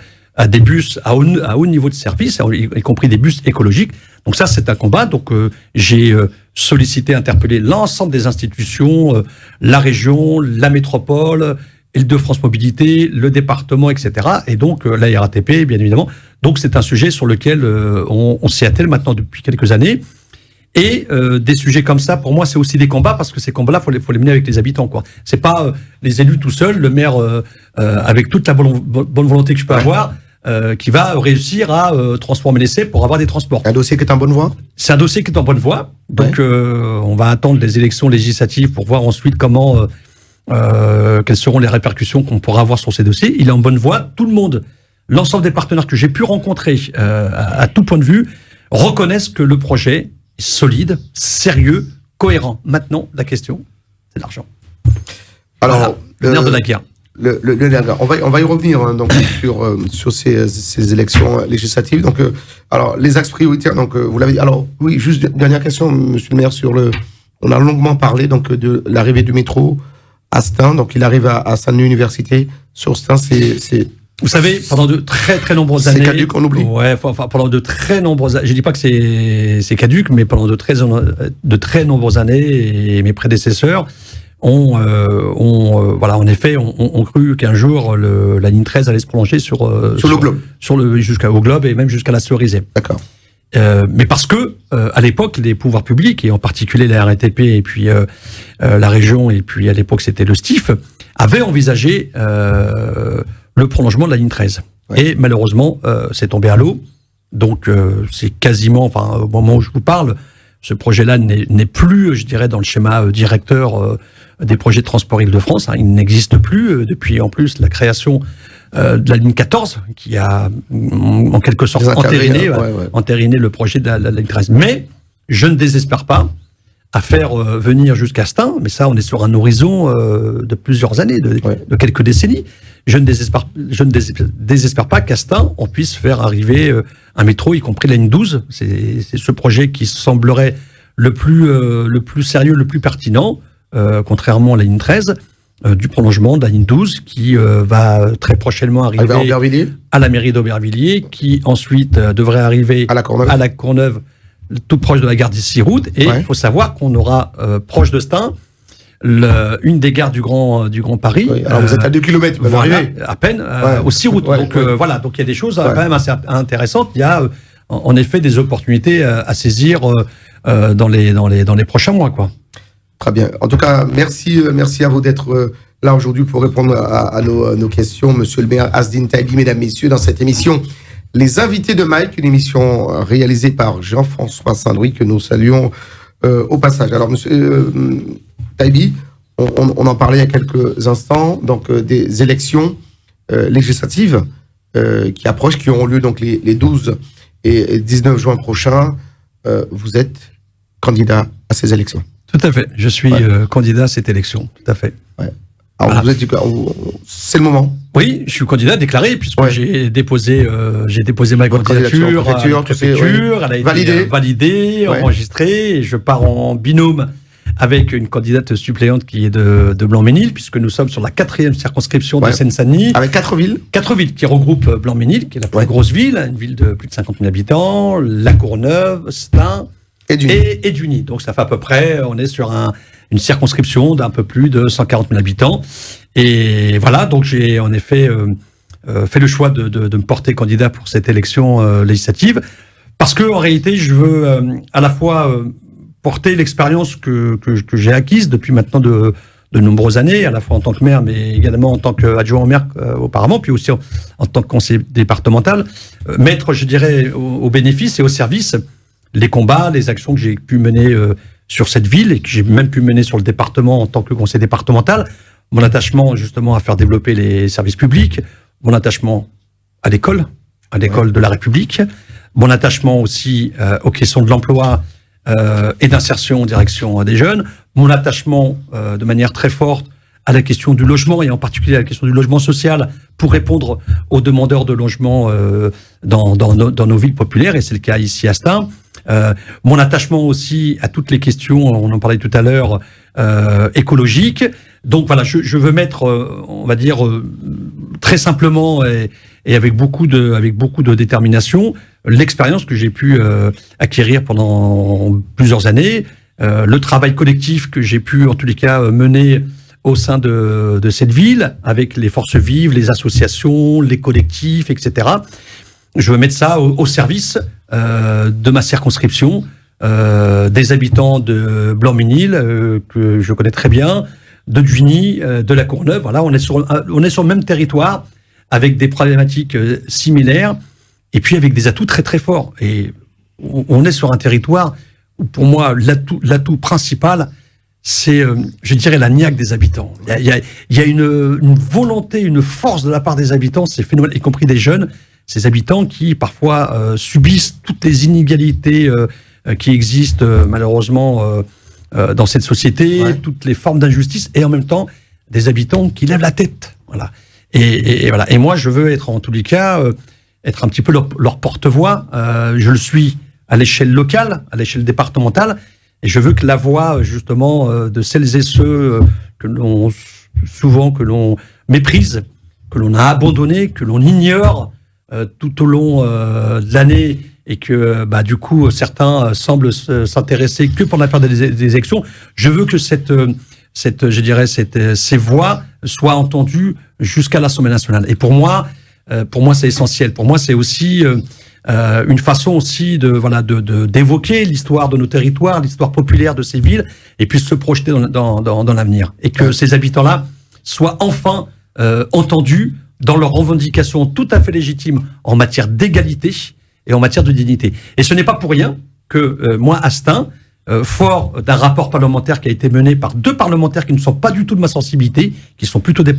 [SPEAKER 2] des bus à haut niveau de service, y compris des bus écologiques. Donc ça, c'est un combat. Donc j'ai sollicité, interpellé l'ensemble des institutions, la région, la métropole, Île-de-France Mobilité, le département, etc. Et donc la RATP, bien évidemment. Donc c'est un sujet sur lequel on s'y attelle maintenant depuis quelques années. Et des sujets comme ça, pour moi, c'est aussi des combats, parce que ces combats-là, faut les mener avec les habitants, quoi. C'est pas les élus tout seuls, le maire avec toute la bonne volonté que je peux avoir, qui va réussir à transformer l'essai pour avoir des transports.
[SPEAKER 1] Un dossier qui est en bonne voie ?
[SPEAKER 2] C'est un dossier qui est en bonne voie. Donc, on va attendre les élections législatives pour voir ensuite comment, quelles seront les répercussions qu'on pourra avoir sur ces dossiers. Il est en bonne voie. Tout le monde, l'ensemble des partenaires que j'ai pu rencontrer à tout point de vue, reconnaissent que le projet solide, sérieux, cohérent. Maintenant, la question, c'est l'argent.
[SPEAKER 1] Alors,
[SPEAKER 2] voilà, le nerf de la guerre.
[SPEAKER 1] On va y revenir hein, donc sur ces élections législatives. Donc, alors les axes prioritaires. Donc, vous l'avez dit. Alors, oui, juste dernière question, Monsieur le Maire, on a longuement parlé donc de l'arrivée du métro à Stains. Donc, il arrive à Saint-Denis Université. Sur Stains, c'est
[SPEAKER 2] vous savez, pendant de très nombreuses années...
[SPEAKER 1] C'est caduc, on oublie.
[SPEAKER 2] Ouais, enfin, pendant de très nombreuses années... Je dis pas que c'est caduc, mais pendant de très nombreuses années, et mes prédécesseurs ont cru qu'un jour, la ligne 13 allait se prolonger sur
[SPEAKER 1] le globe.
[SPEAKER 2] Jusqu'au globe et même jusqu'à la Cerisay.
[SPEAKER 1] D'accord.
[SPEAKER 2] Mais parce que, à l'époque, les pouvoirs publics, et en particulier la RATP, et puis la région, et puis à l'époque, c'était le STIF, avaient envisagé... le prolongement de la ligne 13. Ouais. Et malheureusement, c'est tombé à l'eau. Donc, c'est quasiment, enfin, au moment où je vous parle, ce projet-là n'est plus, je dirais, dans le schéma directeur des projets de transport Île-de-France. Hein. Il n'existe plus depuis, en plus, la création de la ligne 14, qui a, en quelque sorte, entériné le projet de la ligne 13. Mais, je ne désespère pas à faire venir jusqu'à Stains, mais ça, on est sur un horizon de plusieurs années, de quelques décennies. Je ne désespère pas qu'à Stains, on puisse faire arriver un métro, y compris la ligne 12. C'est ce projet qui semblerait le plus sérieux, le plus pertinent, contrairement à la ligne 13, du prolongement de la ligne 12, qui va très prochainement arriver à la mairie d'Aubervilliers, qui ensuite devrait arriver à la Courneuve, tout proche de la gare d'Issy-Route. Et il faut savoir qu'on aura proche de Stains une des gares du Grand Paris.
[SPEAKER 1] Oui, alors vous êtes à 2 km, vous arrivez
[SPEAKER 2] à peine au 6 routes. Donc voilà, donc il y a des choses quand même assez intéressantes. Il y a en effet des opportunités à saisir dans les prochains mois, quoi.
[SPEAKER 1] Très bien. En tout cas, merci à vous d'être là aujourd'hui pour répondre à nos questions. Monsieur le maire Asdine Taibi, mesdames, messieurs, dans cette émission, Les Invités de Mike, une émission réalisée par Jean-François Saint-Louis, que nous saluons au passage. Alors, monsieur Taibi, on en parlait il y a quelques instants, donc des élections législatives qui approchent, qui auront lieu donc les 12 et 19 juin prochains. Vous êtes candidat à ces élections.
[SPEAKER 2] Tout à fait. Je suis candidat à cette élection. Tout à fait.
[SPEAKER 1] Ouais. Alors, c'est le moment.
[SPEAKER 2] Oui, je suis candidat déclaré puisque j'ai déposé ma candidature à la préfecture. Elle a été validée, enregistrée. Et je pars en binôme avec une candidate suppléante qui est de Blanc-Ménil, puisque nous sommes sur la 4e circonscription de Seine-Saint-Denis.
[SPEAKER 1] Avec 4 villes.
[SPEAKER 2] 4 villes qui regroupent Blanc-Ménil, qui est la plus grosse ville, une ville de plus de 50 000 habitants, La Courneuve, Stains et Duny. Donc ça fait à peu près, on est sur une circonscription d'un peu plus de 140 000 habitants. Et voilà, donc j'ai en effet fait le choix de me porter candidat pour cette élection législative, parce que en réalité, je veux à la fois porter l'expérience que j'ai acquise depuis maintenant de nombreuses années, à la fois en tant que maire, mais également en tant qu'adjoint au maire auparavant, puis aussi en tant que conseiller départemental, mettre, je dirais, au bénéfice et au service les combats, les actions que j'ai pu mener sur cette ville et que j'ai même pu mener sur le département en tant que conseiller départemental, mon attachement justement à faire développer les services publics, mon attachement à l'école de la République, mon attachement aussi aux questions de l'emploi et d'insertion en direction des jeunes, mon attachement de manière très forte à la question du logement et en particulier à la question du logement social pour répondre aux demandeurs de logement dans nos villes populaires, et c'est le cas ici à Stains. Mon attachement aussi à toutes les questions, on en parlait tout à l'heure, écologiques. Donc voilà, je veux mettre, on va dire, très simplement et avec beaucoup de détermination, l'expérience que j'ai pu acquérir pendant plusieurs années, le travail collectif que j'ai pu, en tous les cas, mener au sein de cette ville, avec les forces vives, les associations, les collectifs, etc. Je veux mettre ça au service de ma circonscription, des habitants de Blanc-Ménil, que je connais très bien, de Duny, de La Courneuve. Voilà, on est sur le même territoire, avec des problématiques similaires, et puis avec des atouts très très forts. Et on est sur un territoire où, pour moi, l'atout principal, c'est, je dirais, la niaque des habitants. Il y a une volonté, une force de la part des habitants, c'est phénoménal, y compris des jeunes, ces habitants qui parfois subissent toutes les inégalités qui existent malheureusement dans cette société, toutes les formes d'injustice, et en même temps des habitants qui lèvent la tête. Voilà. Et voilà. Et moi, je veux être, en tous les cas, être un petit peu leur porte-voix. Je le suis à l'échelle locale, à l'échelle départementale, et je veux que la voix, justement, de celles et ceux que l'on méprise, que l'on a abandonné, que l'on ignore tout au long de l'année, et que du coup certains semblent s'intéresser que pour la période des élections. Je veux que ces voix soient entendues jusqu'à l'Assemblée nationale. Et pour moi c'est essentiel. Pour moi, c'est aussi une façon aussi d'évoquer l'histoire de nos territoires, l'histoire populaire de ces villes, et puis se projeter dans l'avenir. Et que ces habitants-là soient enfin entendus dans leurs revendications tout à fait légitimes en matière d'égalité et en matière de dignité. Et ce n'est pas pour rien que moi, à Stains, fort d'un rapport parlementaire qui a été mené par 2 parlementaires qui ne sont pas du tout de ma sensibilité, qui sont plutôt 2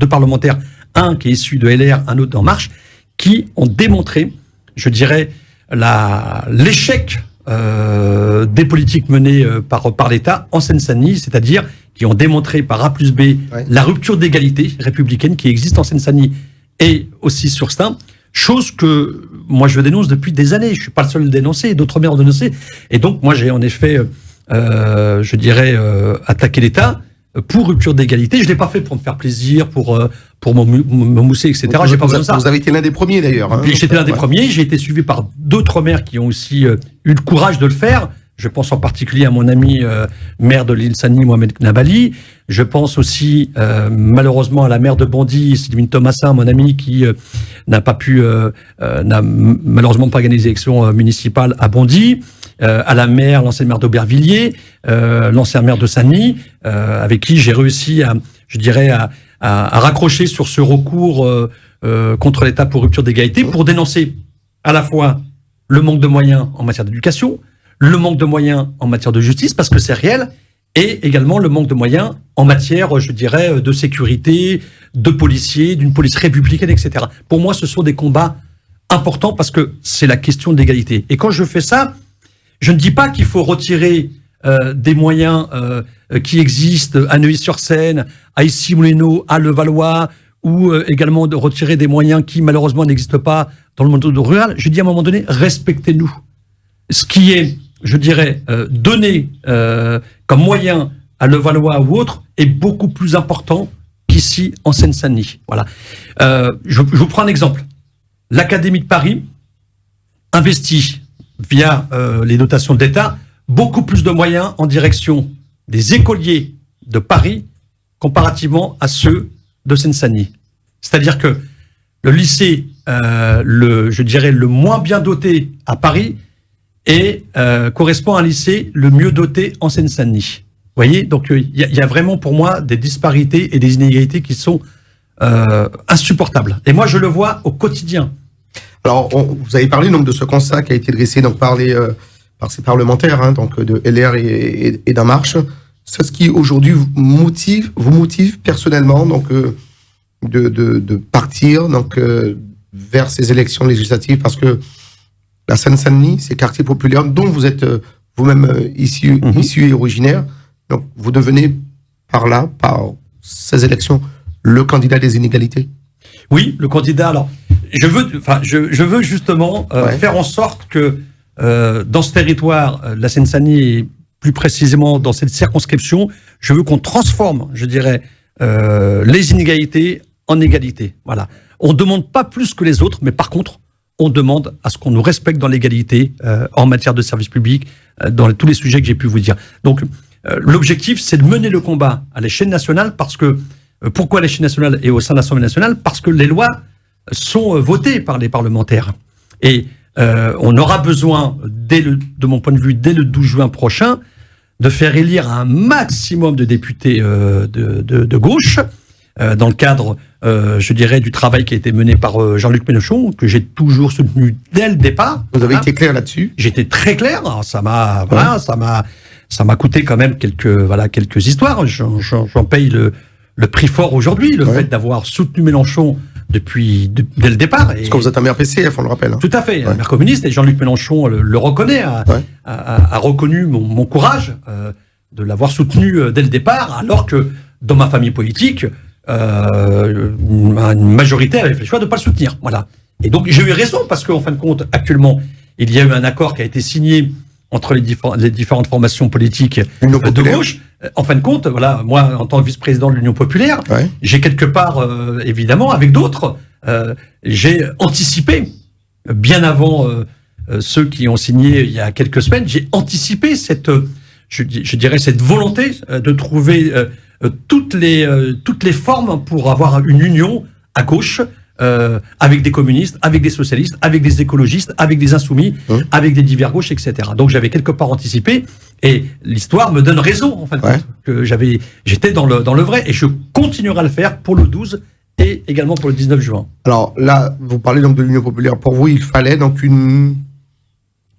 [SPEAKER 2] parlementaires, un qui est issu de LR, un autre d'En Marche, qui ont démontré, je dirais, l'échec des politiques menées par l'État en Seine-Saint-Denis, c'est-à-dire qui ont démontré par A plus B la rupture d'égalité républicaine qui existe en Seine-Saint-Denis et aussi sur Stains, chose que moi je dénonce depuis des années. Je suis pas le seul à le dénoncer, d'autres maires ont dénoncé. Et donc moi j'ai en effet, je dirais, attaqué l'État pour rupture d'égalité. Je l'ai pas fait pour me faire plaisir, pour me mousser, etc. J'ai pas besoin de ça.
[SPEAKER 1] Vous avez été l'un des premiers d'ailleurs. Hein.
[SPEAKER 2] J'étais l'un des premiers. J'ai été suivi par d'autres maires qui ont aussi eu le courage de le faire. Je pense en particulier à mon ami maire de l'île Saint-Denis, Mohamed Knabali. Je pense aussi malheureusement à la maire de Bondy, Sylvine Thomasin, mon ami, qui n'a malheureusement pas gagné les élections municipales à Bondy, à la maire, l'ancienne maire d'Aubervilliers, l'ancienne maire de Saint-Denis, avec qui j'ai réussi à raccrocher sur ce recours contre l'État pour rupture d'égalité, pour dénoncer à la fois le manque de moyens en matière d'éducation, le manque de moyens en matière de justice, parce que c'est réel, et également le manque de moyens en matière, de sécurité, de policiers, d'une police républicaine, etc. Pour moi, ce sont des combats importants parce que c'est la question de l'égalité. Et quand je fais ça, je ne dis pas qu'il faut retirer des moyens qui existent à Neuilly-sur-Seine, à Issy-Moulineaux, à Levallois, ou également de retirer des moyens qui malheureusement n'existent pas dans le monde rural. Je dis à un moment donné, respectez-nous. Ce qui est, donné comme moyen à Levallois ou autre est beaucoup plus important qu'ici en Seine-Saint-Denis. Voilà. Je vous prends un exemple. L'Académie de Paris investit via les dotations de l'État beaucoup plus de moyens en direction des écoliers de Paris comparativement à ceux de Seine-Saint-Denis. C'est-à-dire que le lycée, le moins bien doté à Paris correspond à un lycée le mieux doté en Seine-Saint-Denis. Vous voyez, donc il y a vraiment pour moi des disparités et des inégalités qui sont insupportables. Et moi, je le vois au quotidien.
[SPEAKER 1] Alors, vous avez parlé donc de ce constat qui a été dressé donc par ces parlementaires, donc de LR et d'En Marche. C'est ce qui aujourd'hui vous motive personnellement donc de partir donc vers ces élections législatives, parce que la Seine-Saint-Denis, ces quartiers populaires dont vous êtes vous-même issu et originaire, donc vous devenez par ces élections le candidat des inégalités.
[SPEAKER 2] Oui, le candidat. Alors, je veux justement faire en sorte que dans ce territoire, la Seine-Saint-Denis, et plus précisément dans cette circonscription, je veux qu'on transforme, les inégalités en égalité. Voilà. On ne demande pas plus que les autres, mais par contre, on demande à ce qu'on nous respecte dans l'égalité en matière de services publics, dans tous les sujets que j'ai pu vous dire. Donc, l'objectif, c'est de mener le combat à l'échelle nationale, parce que pourquoi à l'échelle nationale et au sein de l'Assemblée nationale? Parce que les lois sont votées par les parlementaires. Et on aura besoin, de mon point de vue, dès le 12 juin prochain, de faire élire un maximum de députés de gauche, dans le cadre, du travail qui a été mené par Jean-Luc Mélenchon, que j'ai toujours soutenu dès le départ.
[SPEAKER 1] Vous avez été clair là-dessus?
[SPEAKER 2] J'étais très clair. Alors, ça m'a coûté quand même quelques histoires. J'en paye le prix fort aujourd'hui, le fait d'avoir soutenu Mélenchon dès le départ.
[SPEAKER 1] Parce que vous êtes un maire PCF, on le rappelle.
[SPEAKER 2] Tout à fait, un maire communiste, et Jean-Luc Mélenchon le reconnaît, a reconnu mon courage de l'avoir soutenu dès le départ, alors que dans ma famille politique, une majorité avait fait le choix de ne pas le soutenir. Voilà. Et donc j'ai eu raison, parce qu'en fin de compte, actuellement, il y a eu un accord qui a été signé entre les différentes formations politiques de gauche. En fin de compte, voilà, moi, en tant que vice-président de l'Union populaire, j'ai quelque part, évidemment, avec d'autres, j'ai anticipé, bien avant ceux qui ont signé il y a quelques semaines, j'ai anticipé cette volonté de trouver toutes les formes pour avoir une union à gauche, avec des communistes, avec des socialistes, avec des écologistes, avec des insoumis, avec des divers gauches, etc. Donc j'avais quelque part anticipé, et l'histoire me donne raison, en fait, que j'étais dans le vrai, et je continuerai à le faire pour le 12 et également pour le 19 juin.
[SPEAKER 1] Alors là, vous parlez donc de l'Union populaire. Pour vous, il fallait donc une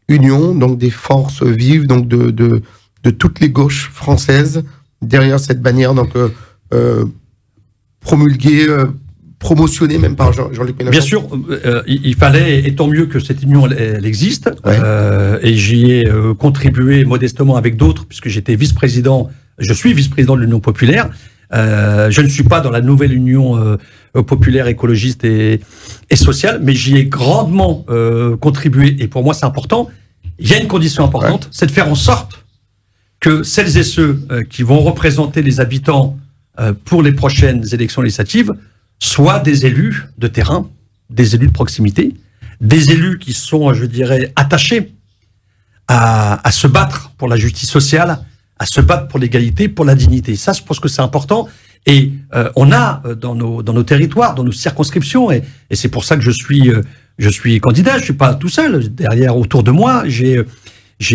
[SPEAKER 1] union, donc des forces vives, donc de toutes les gauches françaises derrière cette bannière, donc promulguée, promotionné même par Jean-Luc Mélenchon.
[SPEAKER 2] Bien sûr, il fallait, et tant mieux que cette union elle existe, et j'y ai contribué modestement avec d'autres, puisque je suis vice-président de l'Union populaire. Je ne suis pas dans la nouvelle Union populaire, écologiste et sociale, mais j'y ai grandement contribué, et pour moi c'est important. Il y a une condition importante, c'est de faire en sorte que celles et ceux qui vont représenter les habitants pour les prochaines élections législatives soit des élus de terrain, des élus de proximité, des élus qui sont, attachés à se battre pour la justice sociale, à se battre pour l'égalité, pour la dignité. Ça, je pense que c'est important. Et on a dans nos territoires, dans nos circonscriptions, et c'est pour ça que je suis candidat. Je suis pas tout seul. Derrière, autour de moi, j'ai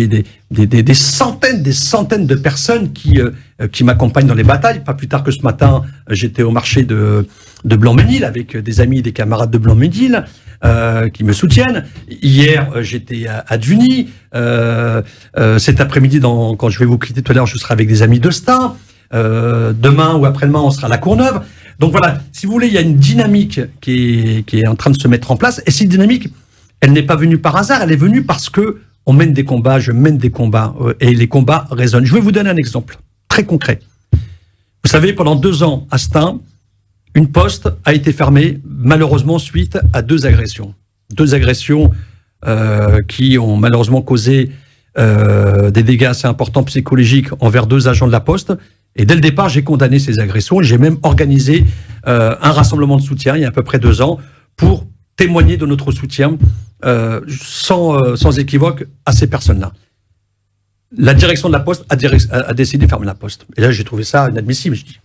[SPEAKER 2] des centaines de personnes qui m'accompagnent dans les batailles. Pas plus tard que ce matin, j'étais au marché de Blanc-Ménil avec des amis et des camarades de Blanc-Ménil qui me soutiennent. Hier, j'étais à Duny. Cet après-midi, quand je vais vous quitter tout à l'heure, je serai avec des amis de Stains. Demain ou après-demain, on sera à La Courneuve. Donc voilà, si vous voulez, il y a une dynamique qui est en train de se mettre en place. Et cette dynamique, elle n'est pas venue par hasard, elle est venue parce que on mène des combats, je mène des combats, et les combats résonnent. Je vais vous donner un exemple très concret. Vous savez, pendant 2 ans, à Stains, une poste a été fermée, malheureusement, suite à 2 agressions. 2 agressions qui ont malheureusement causé des dégâts assez importants psychologiques envers 2 agents de la poste. Et dès le départ, j'ai condamné ces agressions. J'ai même organisé un rassemblement de soutien il y a à peu près 2 ans pour témoigner de notre soutien sans équivoque à ces personnes-là. La direction de la Poste a décidé de fermer la Poste. Et là, j'ai trouvé ça inadmissible. Je dis,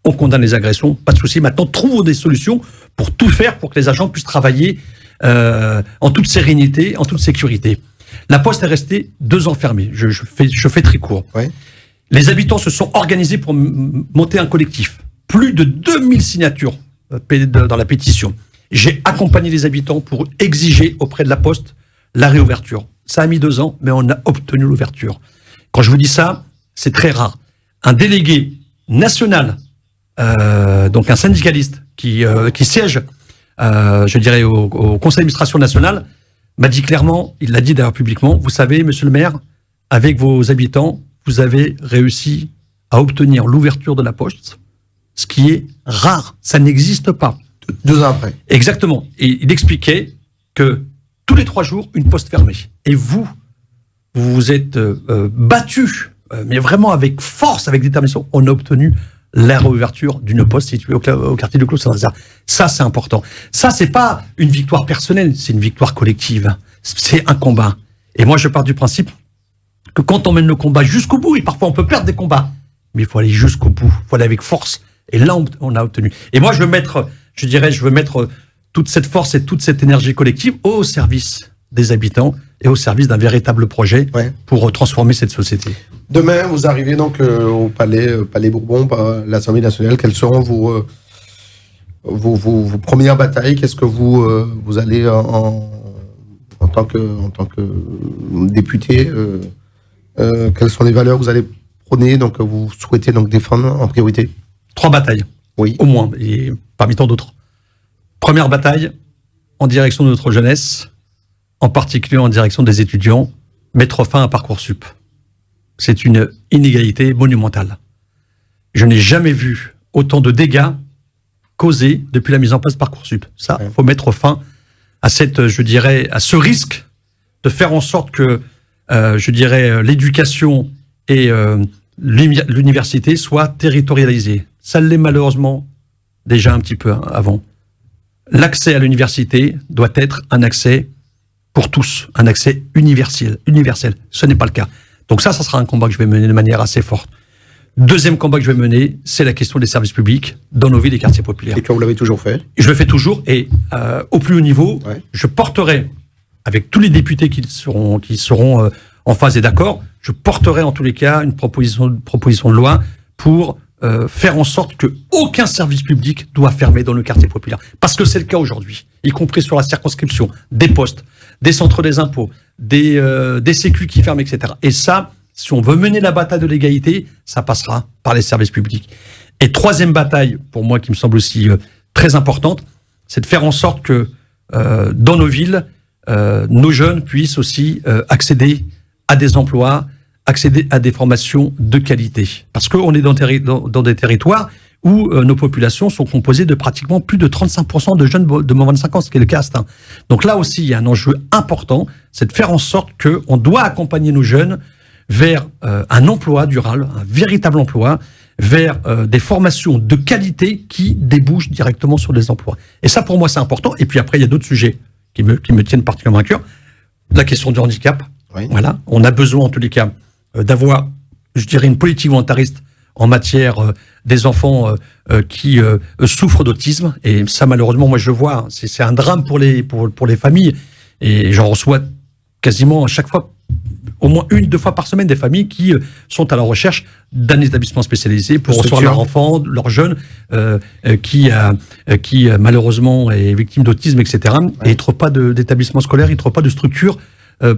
[SPEAKER 2] on condamne les agressions, pas de souci. Maintenant, trouvons des solutions pour tout faire pour que les agents puissent travailler en toute sérénité, en toute sécurité. La Poste est restée 2 ans fermée. Je fais très court.
[SPEAKER 1] Ouais.
[SPEAKER 2] Les habitants se sont organisés pour monter un collectif. Plus de 2000 signatures dans la pétition. J'ai accompagné les habitants pour exiger auprès de la Poste la réouverture. Ça a mis 2 ans, mais on a obtenu l'ouverture. Quand je vous dis ça, c'est très rare. Un délégué national, donc un syndicaliste qui siège, je dirais, au conseil d'administration national, m'a dit clairement, il l'a dit d'ailleurs publiquement, vous savez, monsieur le maire, avec vos habitants, vous avez réussi à obtenir l'ouverture de la Poste, ce qui est rare, ça n'existe pas.
[SPEAKER 1] 2 ans après.
[SPEAKER 2] Exactement. Et il expliquait que tous les 3 jours, une poste fermée. Et vous vous êtes battu, mais vraiment avec force, avec détermination. On a obtenu la réouverture d'une poste située au quartier de Clos-Saint-Nazaire. Ça, c'est important. Ça, c'est pas une victoire personnelle, c'est une victoire collective. C'est un combat. Et moi, je pars du principe que quand on mène le combat jusqu'au bout, et parfois on peut perdre des combats, mais il faut aller jusqu'au bout, il faut aller avec force. Et là, on a obtenu. Et moi, je veux mettre toute cette force et toute cette énergie collective au service des habitants et au service d'un véritable projet pour transformer cette société.
[SPEAKER 1] Demain, vous arrivez donc au Palais Bourbon, l'Assemblée nationale. Quelles seront vos premières batailles? Qu'est-ce que vous allez en tant que député, quelles sont les valeurs que vous allez prôner, donc vous souhaitez donc défendre en priorité?
[SPEAKER 2] 3 batailles, oui, au moins, et parmi tant d'autres. Première bataille, en direction de notre jeunesse, en particulier en direction des étudiants, mettre fin à Parcoursup. C'est une inégalité monumentale. Je n'ai jamais vu autant de dégâts causés depuis la mise en place de Parcoursup. Ça, il faut mettre fin à à ce risque de faire en sorte que, l'éducation et l'université soient territorialisées. Ça l'est malheureusement déjà un petit peu avant. L'accès à l'université doit être un accès pour tous, un accès universel. Ce n'est pas le cas. Donc ça sera un combat que je vais mener de manière assez forte. Deuxième combat que je vais mener, c'est la question des services publics dans nos villes et quartiers populaires.
[SPEAKER 1] Et que vous l'avez toujours fait?
[SPEAKER 2] Je le fais toujours, et au plus haut niveau, je porterai, avec tous les députés qui seront en phase et d'accord, je porterai en tous les cas une proposition de loi pour faire en sorte qu'aucun service public doit fermer dans le quartier populaire. Parce que c'est le cas aujourd'hui, y compris sur la circonscription, des postes, des centres des impôts, des sécu qui ferment, etc. Et ça, si on veut mener la bataille de l'égalité, ça passera par les services publics. Et troisième bataille, pour moi, qui me semble aussi très importante, c'est de faire en sorte que dans nos villes, nos jeunes puissent aussi accéder à des emplois, accéder à des formations de qualité. Parce qu'on est dans des territoires où nos populations sont composées de pratiquement plus de 35% de jeunes de moins de 25 ans, ce qui est le cas à Stains. Donc là aussi, il y a un enjeu important, c'est de faire en sorte qu'on doit accompagner nos jeunes vers un emploi durable, un véritable emploi, vers des formations de qualité qui débouchent directement sur des emplois. Et ça, pour moi, c'est important. Et puis après, il y a d'autres sujets qui me tiennent particulièrement à cœur. La question du handicap. Oui. Voilà. On a besoin, en tous les cas, d'avoir, je dirais, une politique volontariste en matière des enfants qui souffrent d'autisme. Et ça, malheureusement, moi je vois, c'est un drame pour les familles. Et j'en reçois quasiment à chaque fois, au moins 1-2 fois par semaine, des familles qui sont à la recherche d'un établissement spécialisé pour recevoir leur enfant, leur jeune, qui malheureusement est victime d'autisme, etc. Ouais. Et ils ne trouvent pas d'établissement scolaire, ils ne trouvent pas de structure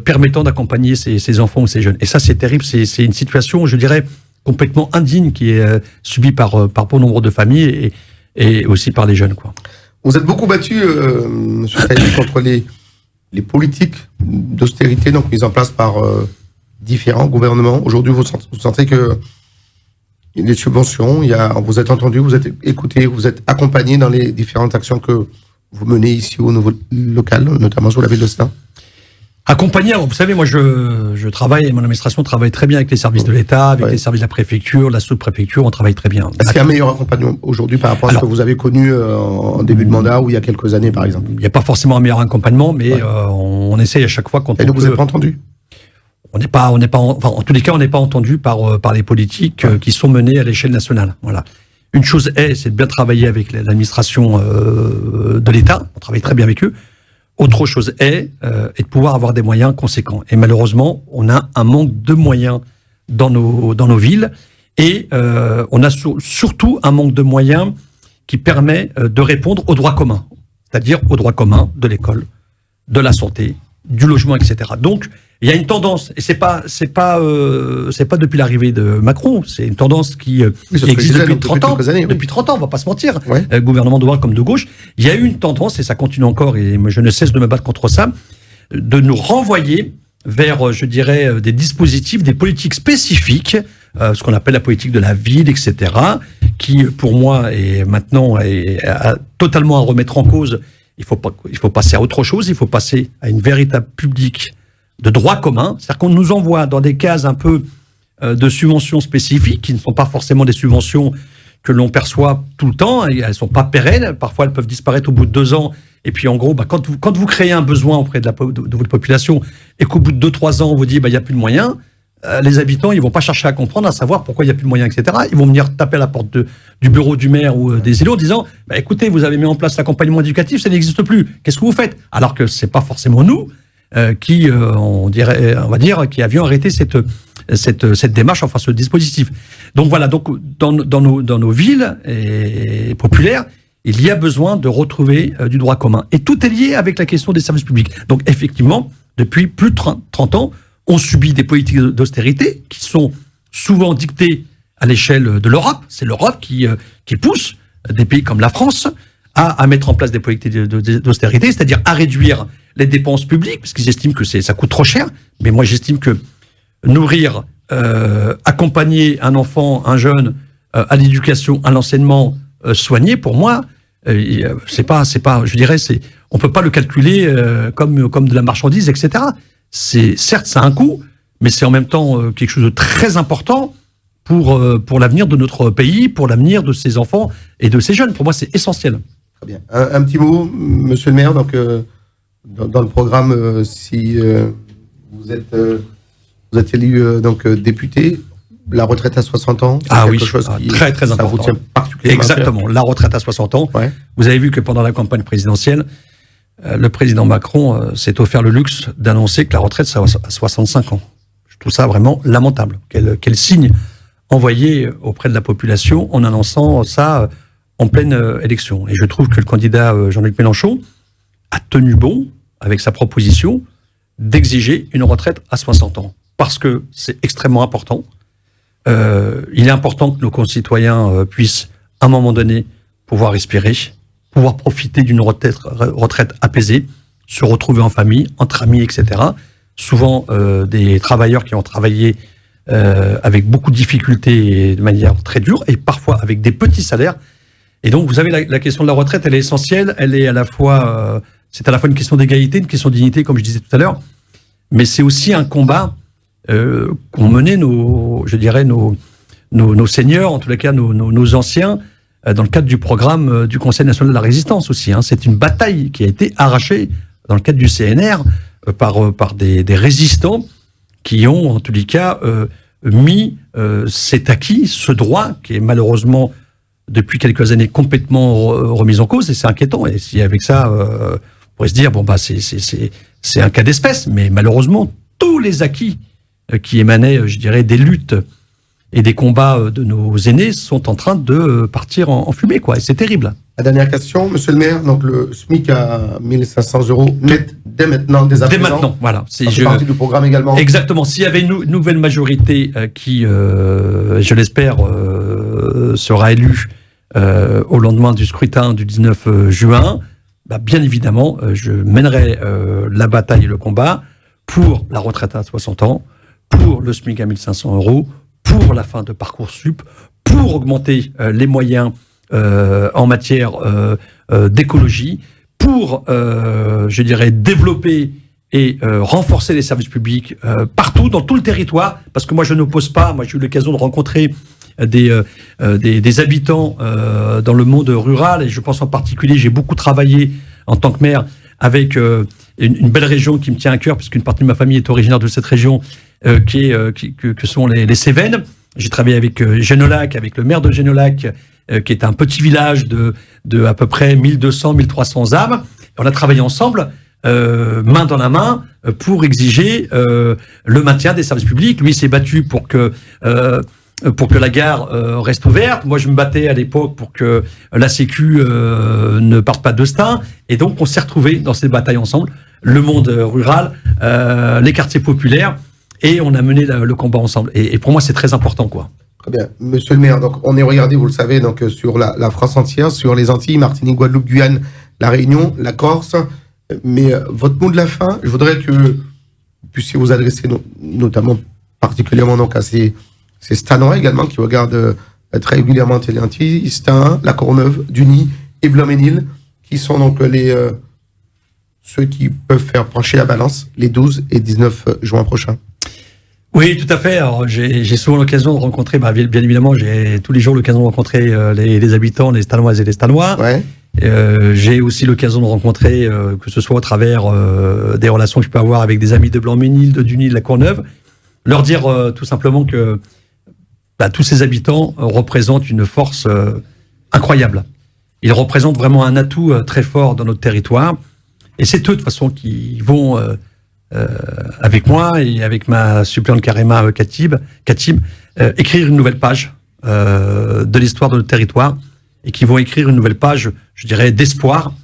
[SPEAKER 2] permettant d'accompagner ces enfants ou ces jeunes. Et ça, c'est terrible. C'est une situation, je dirais, complètement indigne qui est subie par bon nombre de familles et aussi par les jeunes, quoi.
[SPEAKER 1] Vous êtes beaucoup battu, M. Taïeb, contre les politiques d'austérité donc mises en place par différents gouvernements. Aujourd'hui, vous sentez que il y a des subventions, vous êtes entendu, vous êtes écouté, vous êtes accompagné dans les différentes actions que vous menez ici au niveau local, notamment sur la ville de Stains.
[SPEAKER 2] Accompagné, vous savez, moi je travaille, mon administration travaille très bien avec les services de l'État, avec les services de la préfecture, la sous-préfecture, on travaille très bien.
[SPEAKER 1] Est-ce qu'il y a un meilleur accompagnement aujourd'hui par rapport à ce que vous avez connu en début de mandat ou il y a quelques années par exemple?
[SPEAKER 2] Il n'y a pas forcément un meilleur accompagnement, mais on essaye à chaque fois quand
[SPEAKER 1] Et donc vous n'êtes pas entendu?
[SPEAKER 2] En tous les cas, on n'est pas entendu par les politiques qui sont menées à l'échelle nationale. Voilà. Une chose c'est de bien travailler avec l'administration de l'État, on travaille très bien avec eux. Autre chose est de pouvoir avoir des moyens conséquents. Et malheureusement, on a un manque de moyens dans nos villes et on a surtout un manque de moyens qui permet de répondre aux droits communs, c'est-à-dire aux droits communs de l'école, de la santé, du logement, etc. Donc, il y a une tendance, et c'est pas depuis l'arrivée de Macron, c'est une tendance qui existe depuis 30 ans. Depuis 30 ans, on va pas se mentir. Ouais. Gouvernement de droite comme de gauche, il y a eu une tendance, et ça continue encore, et moi je ne cesse de me battre contre ça, de nous renvoyer vers, je dirais, des dispositifs, des politiques spécifiques, ce qu'on appelle la politique de la ville, etc., qui, pour moi, est maintenant totalement à remettre en cause. Il faut passer à autre chose, il faut passer à une véritable publique de droit commun, c'est-à-dire qu'on nous envoie dans des cases un peu de subventions spécifiques, qui ne sont pas forcément des subventions que l'on perçoit tout le temps, elles ne sont pas pérennes, parfois elles peuvent disparaître au bout de 2 ans, et puis en gros, quand vous créez un besoin auprès de votre population, et qu'au bout de 2-3 ans, on vous dit il n'y a plus de moyens, les habitants, ils ne vont pas chercher à comprendre, à savoir pourquoi il n'y a plus de moyens, etc. Ils vont venir taper à la porte du bureau du maire ou des élus en disant écoutez, vous avez mis en place l'accompagnement éducatif, ça n'existe plus, qu'est-ce que vous faites? Alors que ce n'est pas forcément nous qui avions arrêté cette démarche, enfin ce dispositif. Donc voilà, donc dans nos villes populaires, il y a besoin de retrouver du droit commun. Et tout est lié avec la question des services publics. Donc effectivement, depuis plus de 30 ans, on subit des politiques d'austérité qui sont souvent dictées à l'échelle de l'Europe. C'est l'Europe qui pousse des pays comme la France à mettre en place des politiques d'austérité, c'est-à-dire à réduire les dépenses publiques, parce qu'ils estiment que ça coûte trop cher. Mais moi, j'estime que nourrir, accompagner un enfant, un jeune, à l'éducation, à l'enseignement, soigner, pour moi, c'est pas, je dirais, on peut pas le calculer comme de la marchandise, etc. Certes, ça a un coût, mais c'est en même temps quelque chose de très important pour l'avenir de notre pays, pour l'avenir de ses enfants et de ses jeunes. Pour moi, c'est essentiel.
[SPEAKER 1] Très bien. Un petit mot, monsieur le maire, donc dans le programme, si vous êtes élu député, la retraite à 60 ans, c'est quelque chose qui
[SPEAKER 2] très très important.
[SPEAKER 1] Ça vous tient particulièrement.
[SPEAKER 2] Exactement, la retraite à 60 ans. Ouais. Vous avez vu que pendant la campagne présidentielle, le président Macron s'est offert le luxe d'annoncer que la retraite c'est à 65 ans. Je trouve ça vraiment lamentable. Quel signe envoyé auprès de la population en annonçant ça en pleine élection. Et je trouve que le candidat Jean-Luc Mélenchon a tenu bon avec sa proposition d'exiger une retraite à 60 ans. Parce que c'est extrêmement important. Il est important que nos concitoyens puissent, à un moment donné, pouvoir respirer, pouvoir profiter d'une retraite apaisée, se retrouver en famille, entre amis, etc. Souvent, des travailleurs qui ont travaillé avec beaucoup de difficultés et de manière très dure, et parfois avec des petits salaires. Et donc, vous savez, la question de la retraite, elle est essentielle. Elle est à la fois, c'est à la fois une question d'égalité, une question de dignité, comme je disais tout à l'heure, mais c'est aussi un combat qu'ont mené nos seniors, en tous les cas nos anciens, dans le cadre du programme du Conseil national de la résistance aussi. C'est une bataille qui a été arrachée dans le cadre du CNR par des résistants qui ont, en tous les cas, mis c'est acquis, ce droit qui est malheureusement depuis quelques années complètement remis en cause, et c'est inquiétant. Et si avec ça, on pourrait se dire bon bah c'est un cas d'espèce, mais malheureusement tous les acquis qui émanaient, je dirais, des luttes et des combats de nos aînés sont en train de partir en fumée, quoi. Et c'est terrible.
[SPEAKER 1] La dernière question, monsieur le maire. Donc, le SMIC à 1 500 € net dès maintenant, dès à présent.
[SPEAKER 2] Dès maintenant, voilà.
[SPEAKER 1] C'est partie du programme également.
[SPEAKER 2] Exactement. S'il y avait une nouvelle majorité qui, je l'espère, sera élue au lendemain du scrutin du 19 juin, bah, bien évidemment, je mènerai la bataille et le combat pour la retraite à 60 ans, pour le SMIC à 1 500 €, pour la fin de Parcoursup, pour augmenter les moyens en matière d'écologie, pour, je dirais, développer et renforcer les services publics partout, dans tout le territoire, parce que moi je n'oppose pas, moi j'ai eu l'occasion de rencontrer des habitants dans le monde rural, et je pense en particulier, j'ai beaucoup travaillé en tant que maire avec une belle région qui me tient à cœur, puisqu'une partie de ma famille est originaire de cette région, que sont les Cévennes. J'ai travaillé avec Génolac, avec le maire de Génolac, qui est un petit village de à peu près 1200-1300 âmes. Et on a travaillé ensemble, main dans la main, pour exiger le maintien des services publics. Lui s'est battu pour que la gare reste ouverte. Moi, je me battais à l'époque pour que la Sécu ne parte pas de Stein. Et donc, on s'est retrouvés dans cette bataille ensemble, le monde rural, les quartiers populaires, et on a mené le combat ensemble. Et pour moi, c'est très important, quoi.
[SPEAKER 1] Très bien. Monsieur le maire, donc, on est regardé, vous le savez, donc, sur la France entière, sur les Antilles, Martinique, Guadeloupe, Guyane, la Réunion, la Corse. Mais votre mot de la fin, je voudrais que vous puissiez vous adresser notamment, particulièrement donc, à ces Stanois également qui regardent très régulièrement Télé Antilles, Stein, La Courneuve, Duny et Blanc-Ménil, qui sont donc ceux qui peuvent faire pencher la balance les 12 et 19 juin prochains.
[SPEAKER 2] Oui, tout à fait. Alors, j'ai souvent l'occasion de rencontrer, bien évidemment, j'ai tous les jours l'occasion de rencontrer les habitants, les Stanoises et les Stanois. Ouais. J'ai aussi l'occasion de rencontrer, que ce soit au travers des relations que je peux avoir avec des amis de Blanc-Ménil, de Duny, de La Courneuve, leur dire tout simplement que tous ces habitants représentent une force incroyable. Ils représentent vraiment un atout très fort dans notre territoire. Et c'est eux, de toute façon, qui vont, avec moi et avec ma suppléante Karima Khatib, écrire une nouvelle page de l'histoire de notre territoire, et qui vont écrire une nouvelle page, je dirais, d'espoir,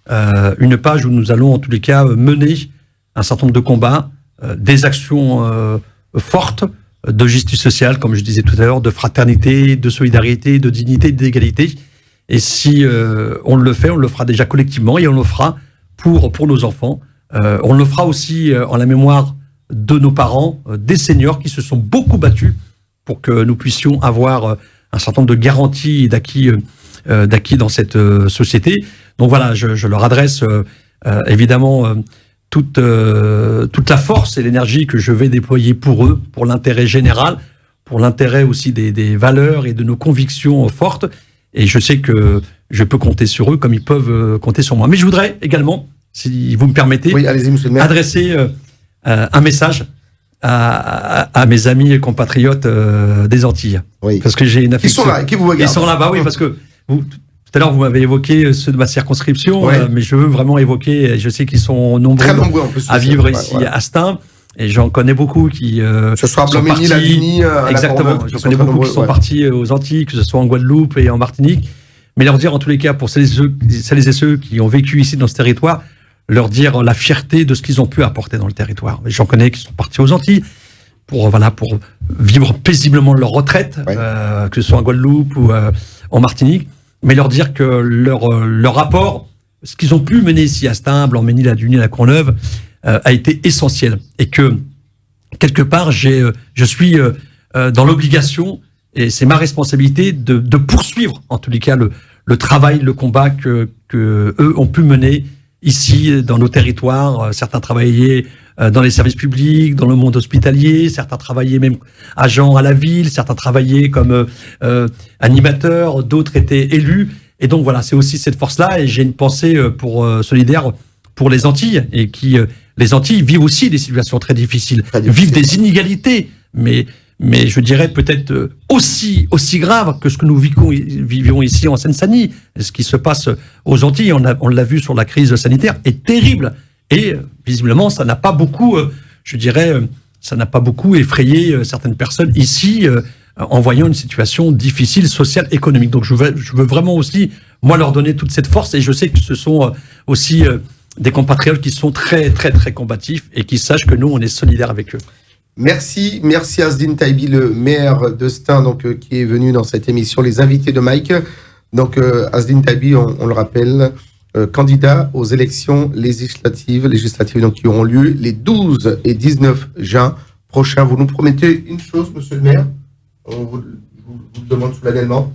[SPEAKER 2] une page où nous allons, en tous les cas, mener un certain nombre de combats, des actions fortes, de justice sociale, comme je disais tout à l'heure, de fraternité, de solidarité, de dignité, d'égalité. Et si on le fait, on le fera déjà collectivement, et on le fera pour nos enfants. On le fera aussi en la mémoire de nos parents, des seniors qui se sont beaucoup battus pour que nous puissions avoir un certain nombre de garanties et d'acquis dans cette société. Donc voilà, je leur adresse évidemment toute la force et l'énergie que je vais déployer pour eux, pour l'intérêt général, pour l'intérêt aussi des valeurs et de nos convictions fortes. Et je sais que je peux compter sur eux comme ils peuvent compter sur moi. Mais je voudrais également, si vous me permettez, oui, allez-y, monsieur le maire, adresser un message à mes amis et compatriotes des Antilles. Oui. Parce que j'ai une affection.
[SPEAKER 1] Ils sont là, qui vous regardent.
[SPEAKER 2] Ils sont là-bas, oui, parce que tout à l'heure, vous m'avez évoqué ceux de ma circonscription, ouais. Mais je veux vraiment évoquer, je sais qu'ils sont nombreux en plus, à vivre ici à Stein, et j'en connais beaucoup qui
[SPEAKER 1] ce soit sont partis... à Duny,
[SPEAKER 2] exactement, j'en connais beaucoup qui sont partis aux Antilles, que ce soit en Guadeloupe et en Martinique, mais leur dire en tous les cas, pour celles et ceux qui ont vécu ici dans ce territoire, leur dire la fierté de ce qu'ils ont pu apporter dans le territoire. J'en connais qui sont partis aux Antilles pour vivre paisiblement leur retraite, ouais. Que ce soit en Guadeloupe ou en Martinique, mais leur dire que leur apport, ce qu'ils ont pu mener ici à Stein, Blanc-Ménil, à Duny, à La Courneuve, a été essentiel. Et que, quelque part, je suis dans l'obligation, et c'est ma responsabilité, de poursuivre, en tous les cas, le travail, le combat que eux ont pu mener ici, dans nos territoires. Certains travaillaient dans les services publics, dans le monde hospitalier, certains travaillaient même agents à la ville, certains travaillaient comme animateurs, d'autres étaient élus. Et donc voilà, c'est aussi cette force-là, et j'ai une pensée solidaire pour les Antilles, et qui les Antilles vivent aussi des situations très difficiles, vivent des inégalités, mais mais je dirais peut-être aussi grave que ce que nous vivions ici en Seine-Saint-Denis. Ce qui se passe aux Antilles, on l'a vu sur la crise sanitaire, est terrible. Et visiblement, ça n'a pas beaucoup, ça n'a pas beaucoup effrayé certaines personnes ici, en voyant une situation difficile, sociale, économique. Donc je veux vraiment aussi, moi, leur donner toute cette force. Et je sais que ce sont aussi des compatriotes qui sont très, très, très combatifs et qui sachent que nous, on est solidaires avec eux.
[SPEAKER 1] Merci Asdine Taibi, le maire de Stein, donc qui est venu dans cette émission, les invités de Mike. Donc Asdine Taibi, on le rappelle, candidat aux élections législatives donc, qui auront lieu les 12 et 19 juin prochains. Vous nous promettez une chose, monsieur le maire, on vous le demande solennellement,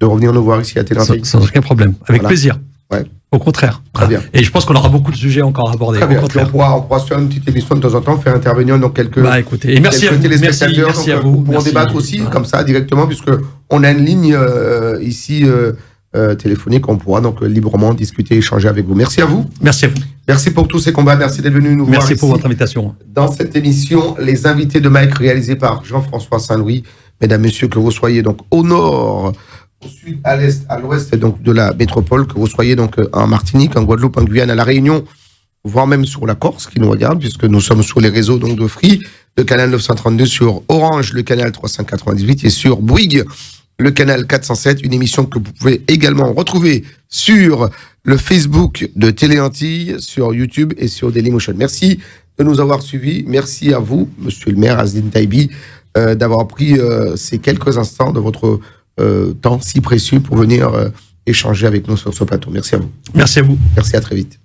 [SPEAKER 1] de revenir nous voir ici à Téléantille.
[SPEAKER 2] Sans aucun problème, avec plaisir.
[SPEAKER 1] Ouais.
[SPEAKER 2] Au contraire.
[SPEAKER 1] Très bien.
[SPEAKER 2] Et je pense qu'on aura beaucoup de sujets encore à aborder.
[SPEAKER 1] Très bien. On pourra se faire une petite émission de temps en temps, faire intervenir donc quelques,
[SPEAKER 2] écoutez, et merci
[SPEAKER 1] quelques téléspectateurs.
[SPEAKER 2] Merci à vous.
[SPEAKER 1] Pour en débattre aussi, comme ça, directement, puisque on a une ligne ici téléphonique, on pourra donc librement discuter, échanger avec vous. Merci à vous.
[SPEAKER 2] Merci à vous.
[SPEAKER 1] Merci pour tous ces combats. Merci d'être venu nous voir.
[SPEAKER 2] Merci pour votre invitation.
[SPEAKER 1] Dans cette émission, les invités de Mike, réalisés par Jean-François Saint-Louis. Mesdames, Messieurs, que vous soyez donc au nord, au sud, à l'est, à l'ouest donc de la métropole, que vous soyez donc en Martinique, en Guadeloupe, en Guyane, à La Réunion, voire même sur la Corse qui nous regarde, puisque nous sommes sur les réseaux donc de Free, le canal 932, sur Orange, le canal 398 et sur Bouygues, le canal 407, une émission que vous pouvez également retrouver sur le Facebook de Téléantille, sur YouTube et sur Dailymotion. Merci de nous avoir suivis. Merci à vous, monsieur le maire Asdine Taibi, d'avoir pris ces quelques instants de votre temps si précieux pour venir échanger avec nous sur ce plateau. Merci à vous.
[SPEAKER 2] Merci à vous.
[SPEAKER 1] Merci, à très vite.